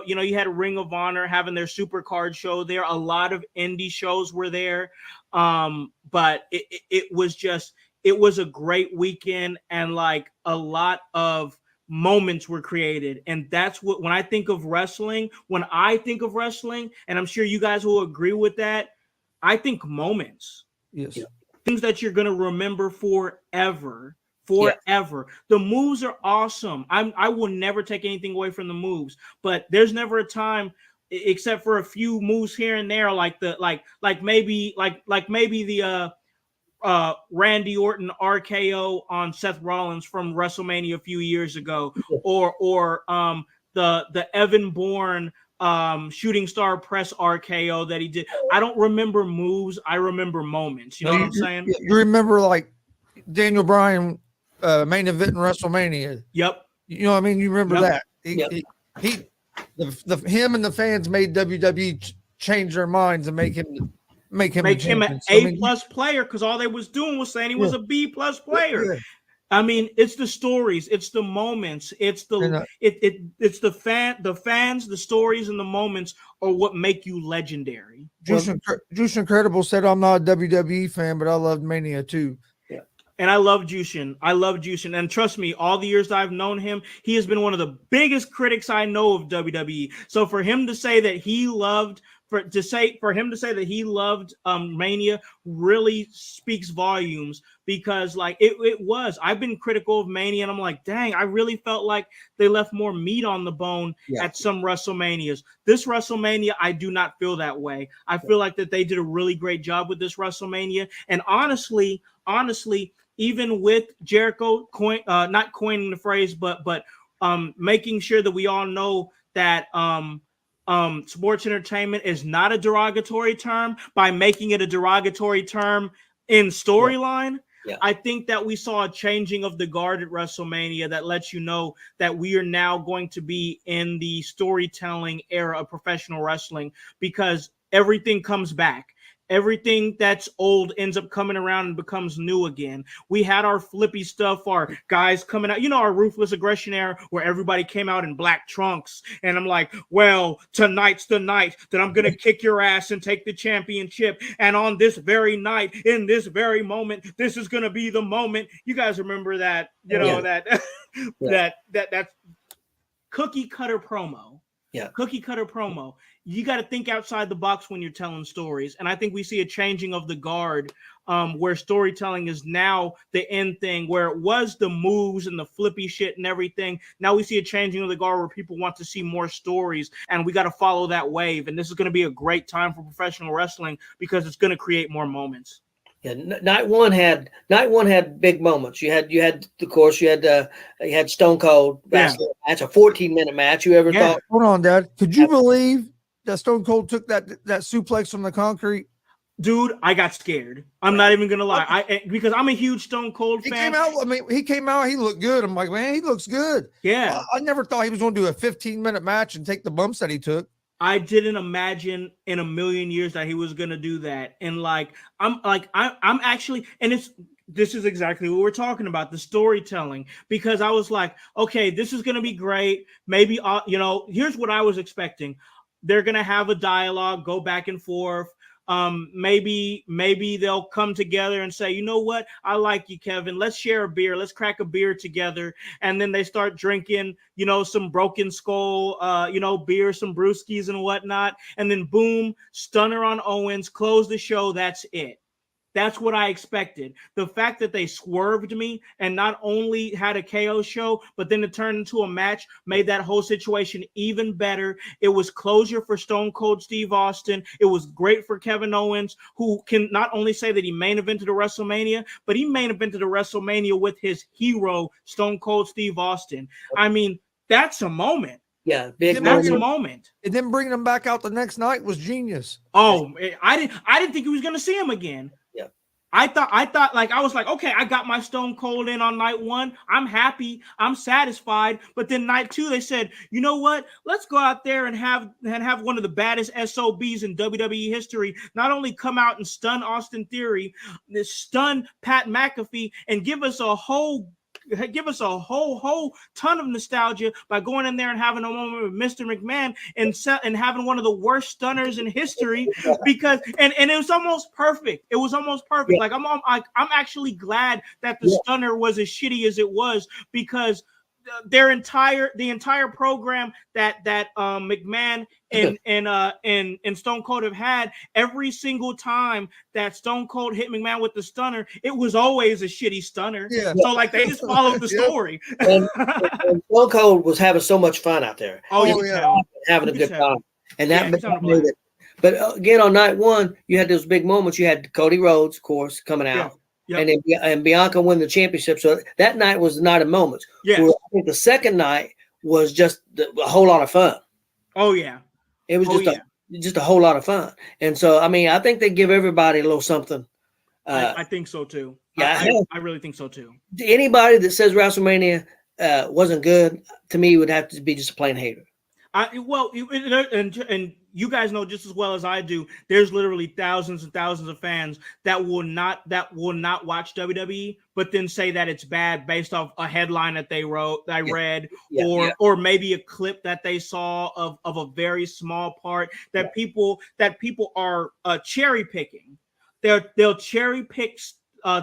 of Honor having their super card show there. A lot of indie shows were there. But it was a great weekend, and like a lot of moments were created. And that's what, when I think of wrestling, and I'm sure you guys will agree with that, I think moments. Yes. Things that you're going to remember forever. The moves are awesome. I will never take anything away from the moves, but there's never a time, except for a few moves here and there, like maybe the Randy Orton RKO on Seth Rollins from WrestleMania a few years ago, or the Evan Bourne shooting star press RKO that he did. I don't remember moves. I remember moments. You know what I'm saying? You remember like Daniel Bryan main event in WrestleMania. Yep. You know what I mean? You remember that? Him and the fans made WWE change their minds and make him an A+ player, because all they was doing was saying he was a B+ player. Yeah. I mean, it's the stories, it's the moments, it's the fans, the stories, and the moments are what make you legendary. Juice Incredible said, "I'm not a WWE fan, but I loved Mania too." Yeah, and I love Jushin. And trust me, all the years I've known him, he has been one of the biggest critics I know of WWE. So for him to say that he loved. For him to say that he loved Mania really speaks volumes, because like it was. I've been critical of Mania, and I'm like, dang, I really felt like they left more meat on the bone at some WrestleManias. This WrestleMania, I do not feel that way. I feel like that they did a really great job with this WrestleMania, and honestly, even with Jericho not coining the phrase, but making sure that we all know that sports entertainment is not a derogatory term by making it a derogatory term in storyline. Yeah. I think that we saw a changing of the guard at WrestleMania that lets you know that we are now going to be in the storytelling era of professional wrestling, because everything comes back. Everything that's old ends up coming around and becomes new again. We had our flippy stuff, our guys coming out, our ruthless aggression era where everybody came out in black trunks. And I'm like, well, tonight's the night that I'm going to kick your ass and take the championship. And on this very night, in this very moment, this is going to be the moment. You guys remember that, that cookie cutter promo. Yeah. Cookie cutter promo. You got to think outside the box when you're telling stories. And I think we see a changing of the guard where storytelling is now the end thing, where it was the moves and the flippy shit and everything. Now we see a changing of the guard where people want to see more stories, and we got to follow that wave. And this is going to be a great time for professional wrestling, because it's going to create more moments. Yeah, night one had big moments. You had Stone Cold. That's a 14-minute match. You ever thought? Hold on, Dad. Could you believe that Stone Cold took that suplex from the concrete? Dude, I got scared. I'm not even gonna lie. Because I'm a huge Stone Cold fan. He came out. He looked good. I'm like, man, he looks good. Yeah. I never thought he was going to do a 15-minute match and take the bumps that he took. I didn't imagine in a million years that he was gonna do that. And I'm actually, and this is exactly what we're talking about, the storytelling. Because I was like, okay, this is gonna be great. Maybe here's what I was expecting. They're gonna have a dialogue, go back and forth. Maybe they'll come together and say, you know what? I like you, Kevin. Let's share a beer. Let's crack a beer together. And then they start drinking, some Broken Skull, beer, some brewskis and whatnot. And then boom, stunner on Owens, close the show. That's it. That's what I expected. The fact that they swerved me and not only had a KO show, but then it turned into a match made that whole situation even better. It was closure for Stone Cold Steve Austin. It was great for Kevin Owens, who can not only say that he main evented a WrestleMania, but he main evented a WrestleMania with his hero, Stone Cold Steve Austin. I mean, that's a moment. Yeah, that's a moment. And then bringing him back out the next night was genius. Oh, I didn't think he was going to see him again. I thought I was like, okay, I got my Stone Cold in on night one. I'm happy. I'm satisfied. But then night two, they said, you know what? Let's go out there and have one of the baddest SOBs in WWE history not only come out and stun Austin Theory, stun Pat McAfee, and give us a whole ton of nostalgia by going in there and having a moment with Mr. McMahon and having one of the worst stunners in history, because and it was almost perfect. It was almost perfect. Yeah. Like I'm actually glad that the stunner was as shitty as it was, because the entire program that McMahon and Stone Cold have had, every single time that Stone Cold hit McMahon with the stunner, it was always a shitty stunner. Yeah. So they just followed the story. And Stone Cold was having so much fun out there. Having a good time, and that made it. But again, on night one, you had those big moments. You had Cody Rhodes, of course, coming out. Yeah. Yep. And Bianca won the championship. So that night was the night of moments. Yeah. I think the second night was just a whole lot of fun. Oh yeah. It was just a whole lot of fun. And so, I mean, I think they give everybody a little something. I think so too. Yeah, I really think so too. Anybody that says WrestleMania wasn't good, to me, would have to be just a plain hater. And you guys know just as well as I do, there's literally thousands and thousands of fans that will not watch WWE, but then say that it's bad based off a headline that they read, or maybe a clip that they saw of a very small part that people are cherry picking. They'll cherry pick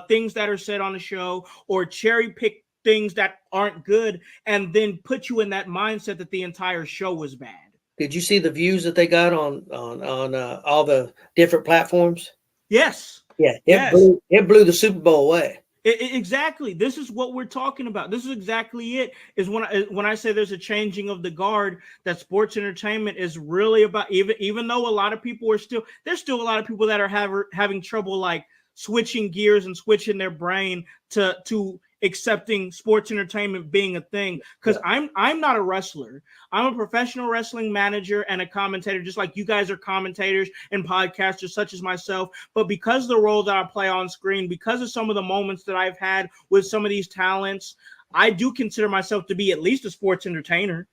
things that are said on the show, or cherry pick things that aren't good, and then put you in that mindset that the entire show was bad. Did you see the views that they got on all the different platforms? Yes. Yeah. It blew the Super Bowl away. Exactly. This is what we're talking about. This is exactly it. Is when I say there's a changing of the guard, that sports entertainment is really about, even though a lot of people there's still a lot of people that are having trouble switching gears and switching their brain to accepting sports entertainment being a thing, because I'm not a wrestler. I'm a professional wrestling manager and a commentator, just like you guys are commentators and podcasters such as myself. But because of the role that I play on screen, because of some of the moments that I've had with some of these talents, I do consider myself to be at least a sports entertainer,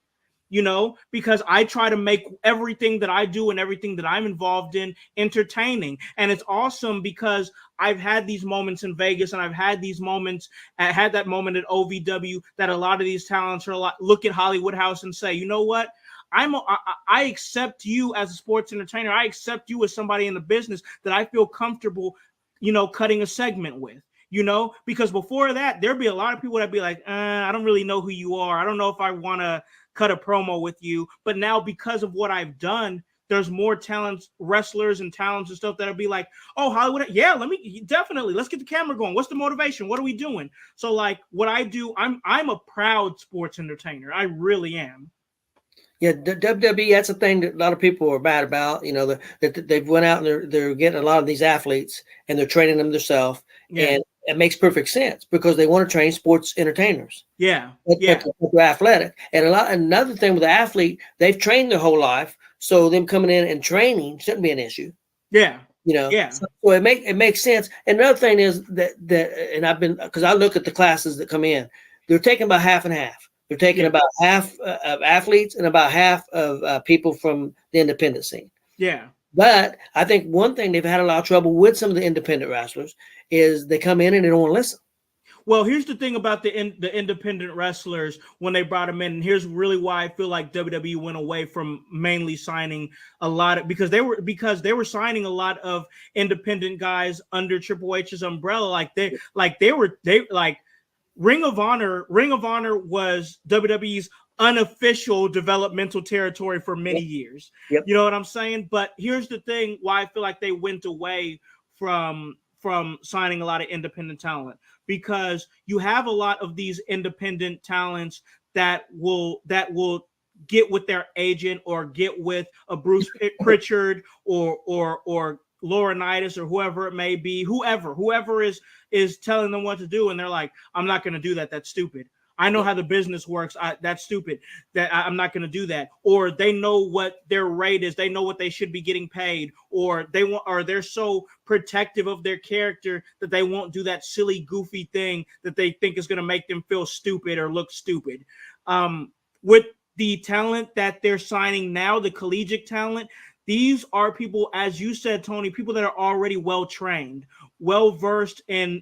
because I try to make everything that I do and everything that I'm involved in entertaining. And it's awesome because I've had these moments in Vegas, and I've had that moment at OVW that a lot of these talents look at Hollywood House and say, you know what? I accept you as a sports entertainer. I accept you as somebody in the business that I feel comfortable, cutting a segment with. Because before that, there'd be a lot of people that'd be like, I don't really know who you are. I don't know if I want to cut a promo with you. But now, because of what I've done, there's more talents, wrestlers and talents and stuff that'll be like, oh, Hollywood, yeah, let's get the camera going. What's the motivation? What are we doing? So what I do, I'm a proud sports entertainer. I really am. Yeah, the WWE, that's a thing that a lot of people are bad about. That they've went out and they're getting a lot of these athletes and they're training them themselves. Yeah. And it makes perfect sense because they want to train sports entertainers. Yeah. They're athletic. And another thing with the athlete, they've trained their whole life. So them coming in and training shouldn't be an issue. Yeah. You know, Yeah. so it makes sense. And another thing is that and I've been, because I look at the classes that come in, they're taking about half and half. They're taking about half of athletes and about half of people from the independent scene. Yeah. But I think one thing they've had a lot of trouble with some of the independent wrestlers is they come in and they don't want to listen. Well, here's the thing about the independent wrestlers when they brought them in, and here's really why I feel like WWE went away from mainly signing a lot of, because they were signing a lot of independent guys under Triple H's umbrella. Like Ring of Honor was WWE's unofficial developmental territory for many years. Yep. You know what I'm saying? But here's the thing why I feel like they went away from signing a lot of independent talent, because you have a lot of these independent talents that will get with their agent or get with a Bruce Pritchard or Laurinaitis or whoever it may be, whoever is telling them what to do, and they're like, I'm not going to do that. That's stupid. I know how the business works. That's stupid. I'm not going to do that. Or they know what their rate is. They know what they should be getting paid. Or they're so protective of their character that they won't do that silly, goofy thing that they think is going to make them feel stupid or look stupid. With the talent that they're signing now, the collegiate talent, these are people, as you said, Tony, people that are already well trained, well versed in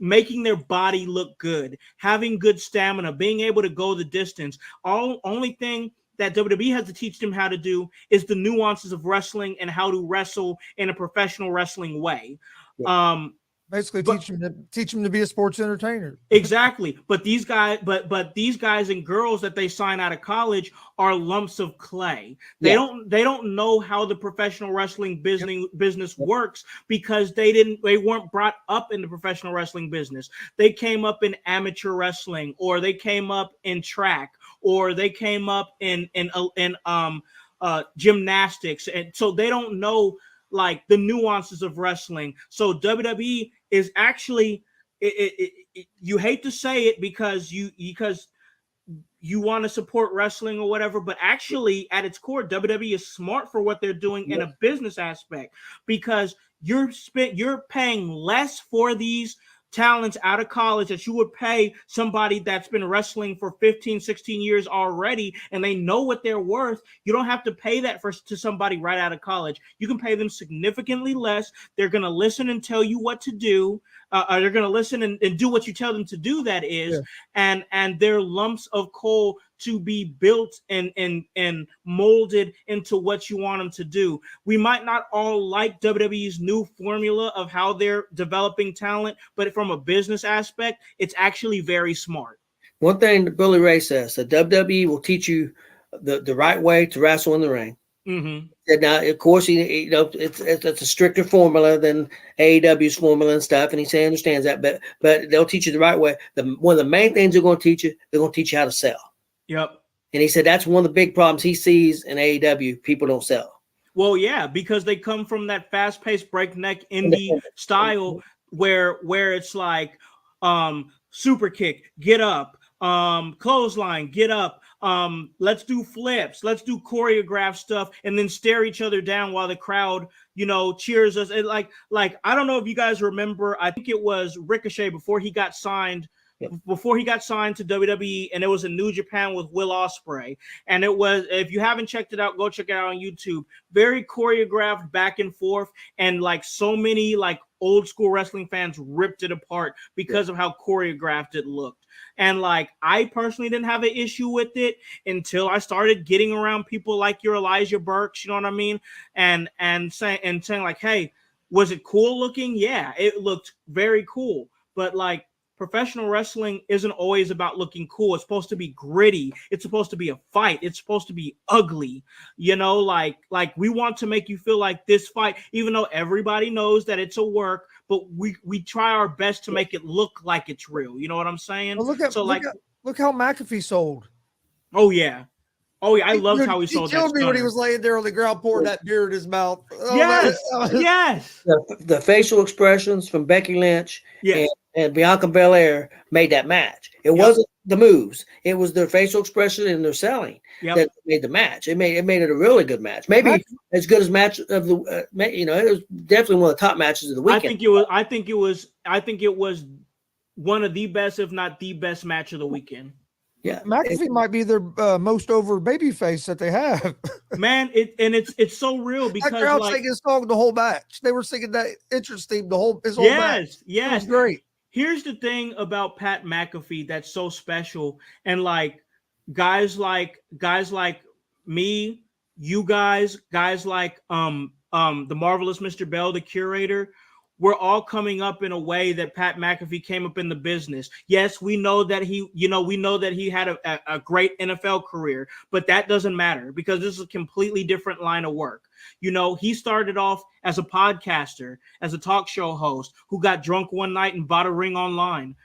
making their body look good, having good stamina, being able to go the distance. Only thing that WWE has to teach them how to do is the nuances of wrestling and how to wrestle in a professional wrestling way. Yeah. Basically, teach them to be a sports entertainer. Exactly. But these guys, but these guys and girls that they sign out of college are lumps of clay. They don't know how the professional wrestling business works, because they weren't brought up in the professional wrestling business. They came up in amateur wrestling, or they came up in track, or they came up in gymnastics, and so they don't know like the nuances of wrestling. So WWE is actually, you hate to say it because you want to support wrestling or whatever, but actually at its core, WWE is smart for what they're doing in a business aspect, because you're paying less for these talents out of college that you would pay somebody that's been wrestling for 15, 16 years already, and they know what they're worth. You don't have to pay that to somebody right out of college. You can pay them significantly less. They're going to listen and tell you what to do. They're going to listen and do what you tell them to do, that is. Yeah. And they're lumps of coal to be built and molded into what you want them to do. We might not all like WWE's new formula of how they're developing talent, but from a business aspect, it's actually very smart. One thing that Billy Ray says, that WWE will teach you the right way to wrestle in the ring. Mm-hmm. And now, of course, it's a stricter formula than AEW's formula and stuff, and he understands that. But they'll teach you the right way. One of the main things they're going to teach you how to sell. Yep. And he said that's one of the big problems he sees in AEW. People don't sell. Well, yeah, because they come from that fast-paced, breakneck indie style where it's like super kick, get up, clothesline, get up, let's do flips, let's do choreographed stuff, and then stare each other down while the crowd, cheers us. And like I don't know if you guys remember, I think it was Ricochet before he got signed to WWE, and it was in New Japan with Will Ospreay. And it was, if you haven't checked it out, go check it out on YouTube. Very choreographed back and forth, and like so many like old school wrestling fans ripped it apart because of how choreographed it looked. And like I personally didn't have an issue with it until I started getting around people like your Elijah Burks, you know what I mean? And saying like, hey, was it cool looking? Yeah, it looked very cool. But like, professional wrestling isn't always about looking cool. It's supposed to be gritty. It's supposed to be a fight. It's supposed to be ugly. Like we want to make you feel like this fight, even though everybody knows that it's a work, but we try our best to make it look like it's real. You know what I'm saying? Well, look how McAfee sold. Oh yeah. I loved how he sold that. He killed me when he was laying there on the ground pouring that beer in his mouth. Oh, yes. The facial expressions from Becky Lynch And Bianca Belair made that match. It wasn't the moves; it was their facial expression and their selling that made the match. It made it a really good match. Maybe as good as match of the. It was definitely one of the top matches of the weekend. I think it was one of the best, if not the best match of the weekend. Yeah, McAfee might be their most over babyface that they have. Man, it's so real because that crowd singing his song the whole hmatch. They were singing that entrance theme the whole match. Yes, it was great. Here's the thing about Pat McAfee that's so special, and like guys like me, you guys like the marvelous Mr. Bell, the curator. We're all coming up in a way that Pat McAfee came up in the business. Yes, we know that he had a great NFL career, but that doesn't matter because this is a completely different line of work. He started off as a podcaster, as a talk show host who got drunk one night and bought a ring online,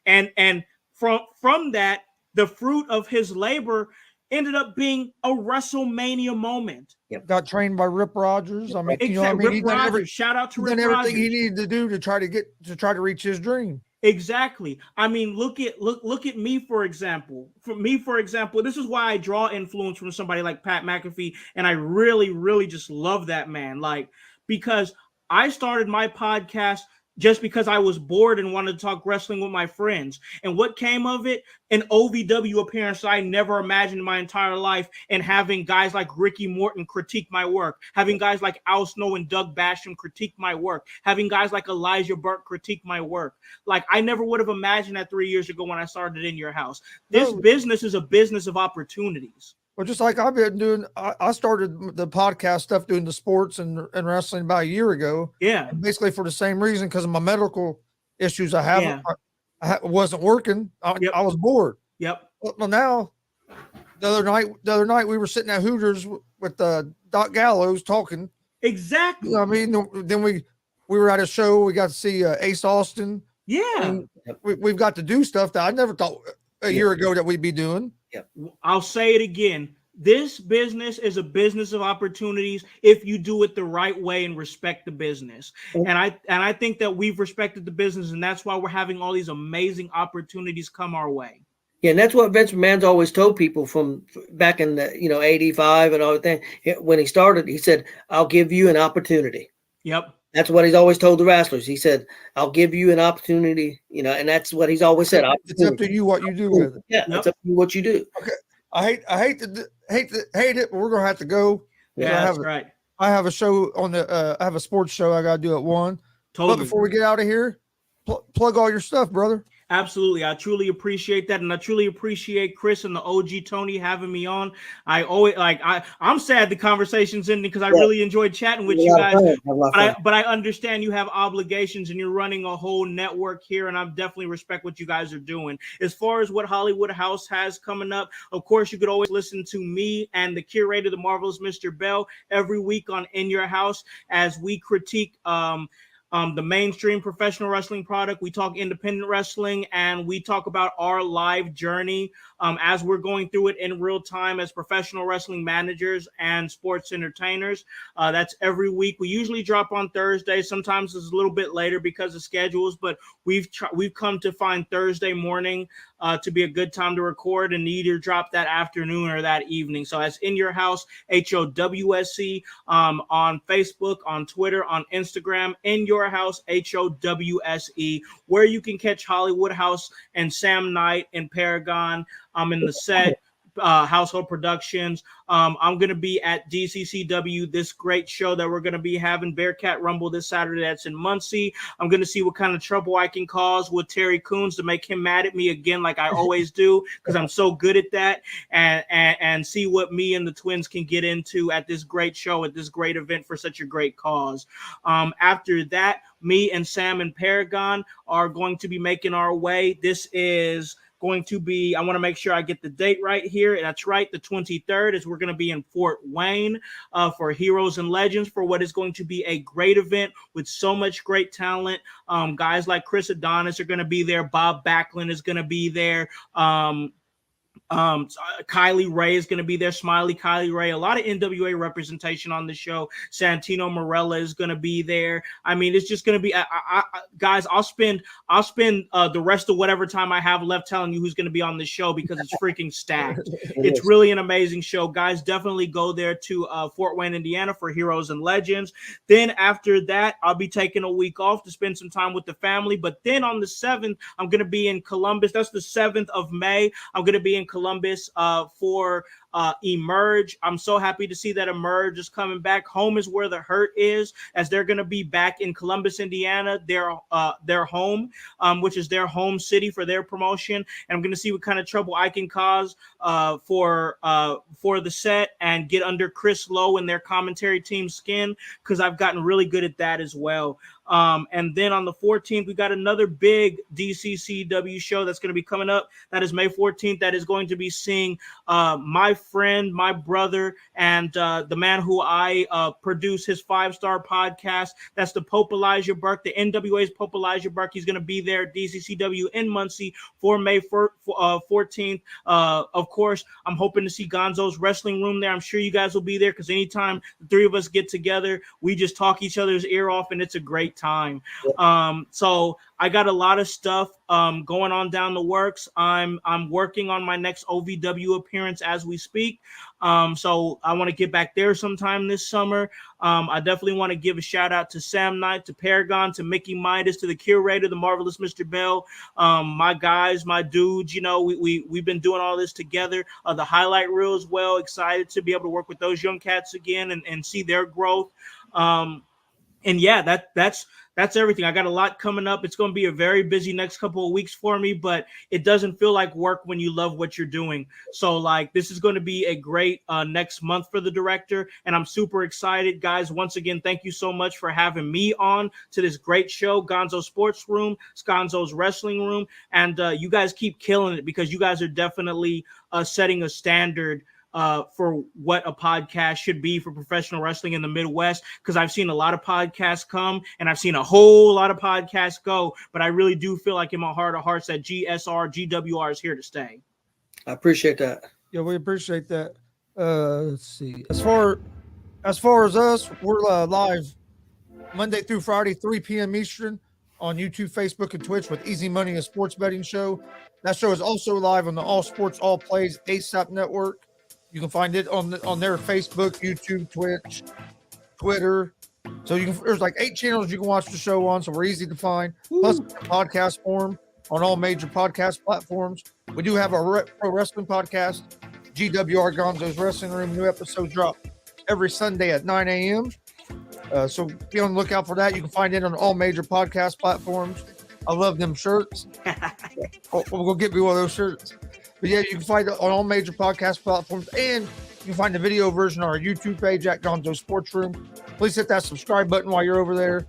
and from that, the fruit of his labor ended up being a WrestleMania moment. Got trained by Rip Rogers. I mean, Rip Rogers. Shout out to Rip Rogers. Everything he needed to do to try to reach his dream. Exactly. I mean, look at me, for example. This is why I draw influence from somebody like Pat McAfee, and I really, really just love that man. Like, because I started my podcast just because I was bored and wanted to talk wrestling with my friends. And what came of it? An OVW appearance I never imagined in my entire life, and having guys like Ricky Morton critique my work, having guys like Al Snow and Doug Basham critique my work, having guys like Elijah Burke critique my work. Like, I never would have imagined that 3 years ago when I started In Your House. This business is a business of opportunities. Well, just like I've been doing, I started the podcast stuff doing the sports and wrestling about a year ago. Yeah. Basically for the same reason, because of my medical issues I have. Yeah. I wasn't working. I was bored. Yep. Well, now, the other night we were sitting at Hooters with Doc Gallows talking. Exactly. I mean, then we were at a show. We got to see Ace Austin. Yeah. We've got to do stuff that I never thought a year ago that we'd be doing. I'll say it again. This business is a business of opportunities if you do it the right way and respect the business. And I think that we've respected the business, and that's why we're having all these amazing opportunities come our way. Yeah, and that's what Vince McMahon's always told people from back in the 85 and all that. When he started, he said, "I'll give you an opportunity." Yep. That's what he's always told the wrestlers. He said, "I'll give you an opportunity," and that's what he's always said. It's up to you what you do with it. Yeah, it's up to you what you do. Okay, I hate it, but we're gonna have to go. Yeah, that's right. I have a show on I have a sports show I gotta do at 1. Totally. But before we get out of here, plug all your stuff, brother. Absolutely. I truly appreciate that. And I truly appreciate Chris and the OG Tony having me on. I always I'm sad the conversation's ending because I really enjoyed chatting with you guys. But I understand you have obligations and you're running a whole network here. And I definitely respect what you guys are doing. As far as what Hollywood House has coming up, of course, you could always listen to me and the curator, the marvelous Mr. Bell, every week on In Your House as we critique the mainstream professional wrestling product. We talk independent wrestling, and we talk about our live journey as we're going through it in real time as professional wrestling managers and sports entertainers. That's every week. We usually drop on Thursday. Sometimes it's a little bit later because of schedules, but we've come to find Thursday morning to be a good time to record and either drop that afternoon or that evening. So that's In Your House, HOWSC, on Facebook, on Twitter, on Instagram, In Your House, HOWSE, where you can catch Hollywood House and Sam Knight and Paragon in the set. Household Productions. I'm going to be at DCCW, this great show that we're going to be having, Bearcat Rumble, this Saturday. That's in Muncie. I'm going to see what kind of trouble I can cause with Terry Coons to make him mad at me again, like I always do, because I'm so good at that, and see what me and the twins can get into at this great show, at this great event for such a great cause. After that, me and Sam and Paragon are going to be making our way. This is going to be, I want to make sure I get the date right here. That's right, the 23rd, is we're going to be in Fort Wayne for Heroes and Legends, for what is going to be a great event with so much great talent. Guys like Chris Adonis are going to be there. Bob Backlund is going to be there. Kylie Ray is going to be there. Smiley Kylie Ray. A lot of NWA representation on the show. Santino Marella is going to be there. I mean, it's just going to be, guys. I'll spend the rest of whatever time I have left telling you who's going to be on the show because it's freaking stacked. It's really an amazing show, guys. Definitely go there to Fort Wayne, Indiana for Heroes and Legends. Then after that, I'll be taking a week off to spend some time with the family. But then on the 7th, I'm going to be in Columbus. That's the 7th of May. I'm going to be in Columbus for Emerge. I'm so happy to see that Emerge is coming back. Home is where the hurt is, as they're going to be back in Columbus, Indiana, their home, which is their home city for their promotion. And I'm going to see what kind of trouble I can cause for the set and get under Chris Lowe and their commentary team's skin, because I've gotten really good at that as well. And then on the 14th, we got another big DCCW show that's going to be coming up. That is May 14th. That is going to be seeing my friend, my brother, and the man who I produce his 5-star podcast. That's the Pope Elijah Burke, the NWA's Pope Elijah Burke. He's going to be there at DCCW in Muncie for May 14th. Of course, I'm hoping to see Gonzo'S Wrestling Room there. I'm sure you guys will be there, because anytime the three of us get together, we just talk each other's ear off, and it's a great time. So I got a lot of stuff going on down the works. I'm working on my next OVW appearance as we speak. So I want to get back there sometime this summer. I definitely want to give a shout out to Sam Knight, to Paragon, to Mickey Midas, to the curator, the marvelous Mr. Bell, my guys, my dudes. You know, we've been doing all this together. The highlight reel as well. Excited to be able to work with those young cats again and see their growth. And yeah, that's everything. I got a lot coming up. It's going to be a very busy next couple of weeks for me, but it doesn't feel like work when you love what you're doing. So like, this is going to be a great next month for the director, and I'm super excited, guys. Once again, thank you so much for having me on to this great show, Gonzo's Sports Room, Gonzo's Wrestling Room, and you guys keep killing it, because you guys are definitely setting a standard for what a podcast should be for professional wrestling in the Midwest, because I've seen a lot of podcasts come and I've seen a whole lot of podcasts go, but I really do feel like in my heart of hearts that G.S.R, GWR is here to stay. I appreciate that. Yeah, we appreciate that. Let's see. As far as us, we're live Monday through Friday, 3 p.m. Eastern on YouTube, Facebook, and Twitch with Easy Money, a sports betting show. That show is also live on the All Sports All Plays ASAP network. You can find it on their Facebook, YouTube, Twitch, Twitter. So there's like 8 channels you can watch the show on, so we're easy to find. Plus, podcast form on all major podcast platforms. We do have our pro wrestling podcast, GWR Gonzo's Wrestling Room. New episodes drop every Sunday at 9 a.m. So be on the lookout for that. You can find it on all major podcast platforms. I love them shirts. We'll go get me one of those shirts. But yeah, you can find it on all major podcast platforms, and you can find the video version on our YouTube page at Gonzo's Sports Room. Please hit that subscribe button while you're over there.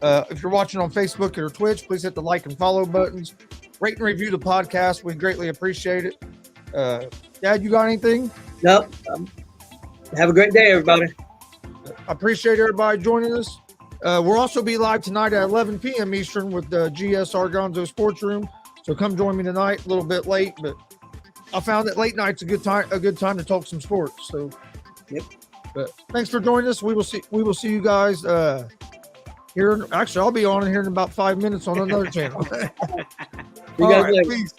If you're watching on Facebook or Twitch, please hit the like and follow buttons. Rate and review the podcast. We greatly appreciate it. Dad, you got anything? No. Have a great day, everybody. I appreciate everybody joining us. We'll also be live tonight at 11 p.m. Eastern with the G.S.R. Gonzo Sports Room. So come join me tonight. A little bit late, but I found that late night's a good time to talk some sports. So, yep. But thanks for joining us. We will see you guys here. Actually, I'll be on here in about 5 minutes on another channel. You guys later. Peace.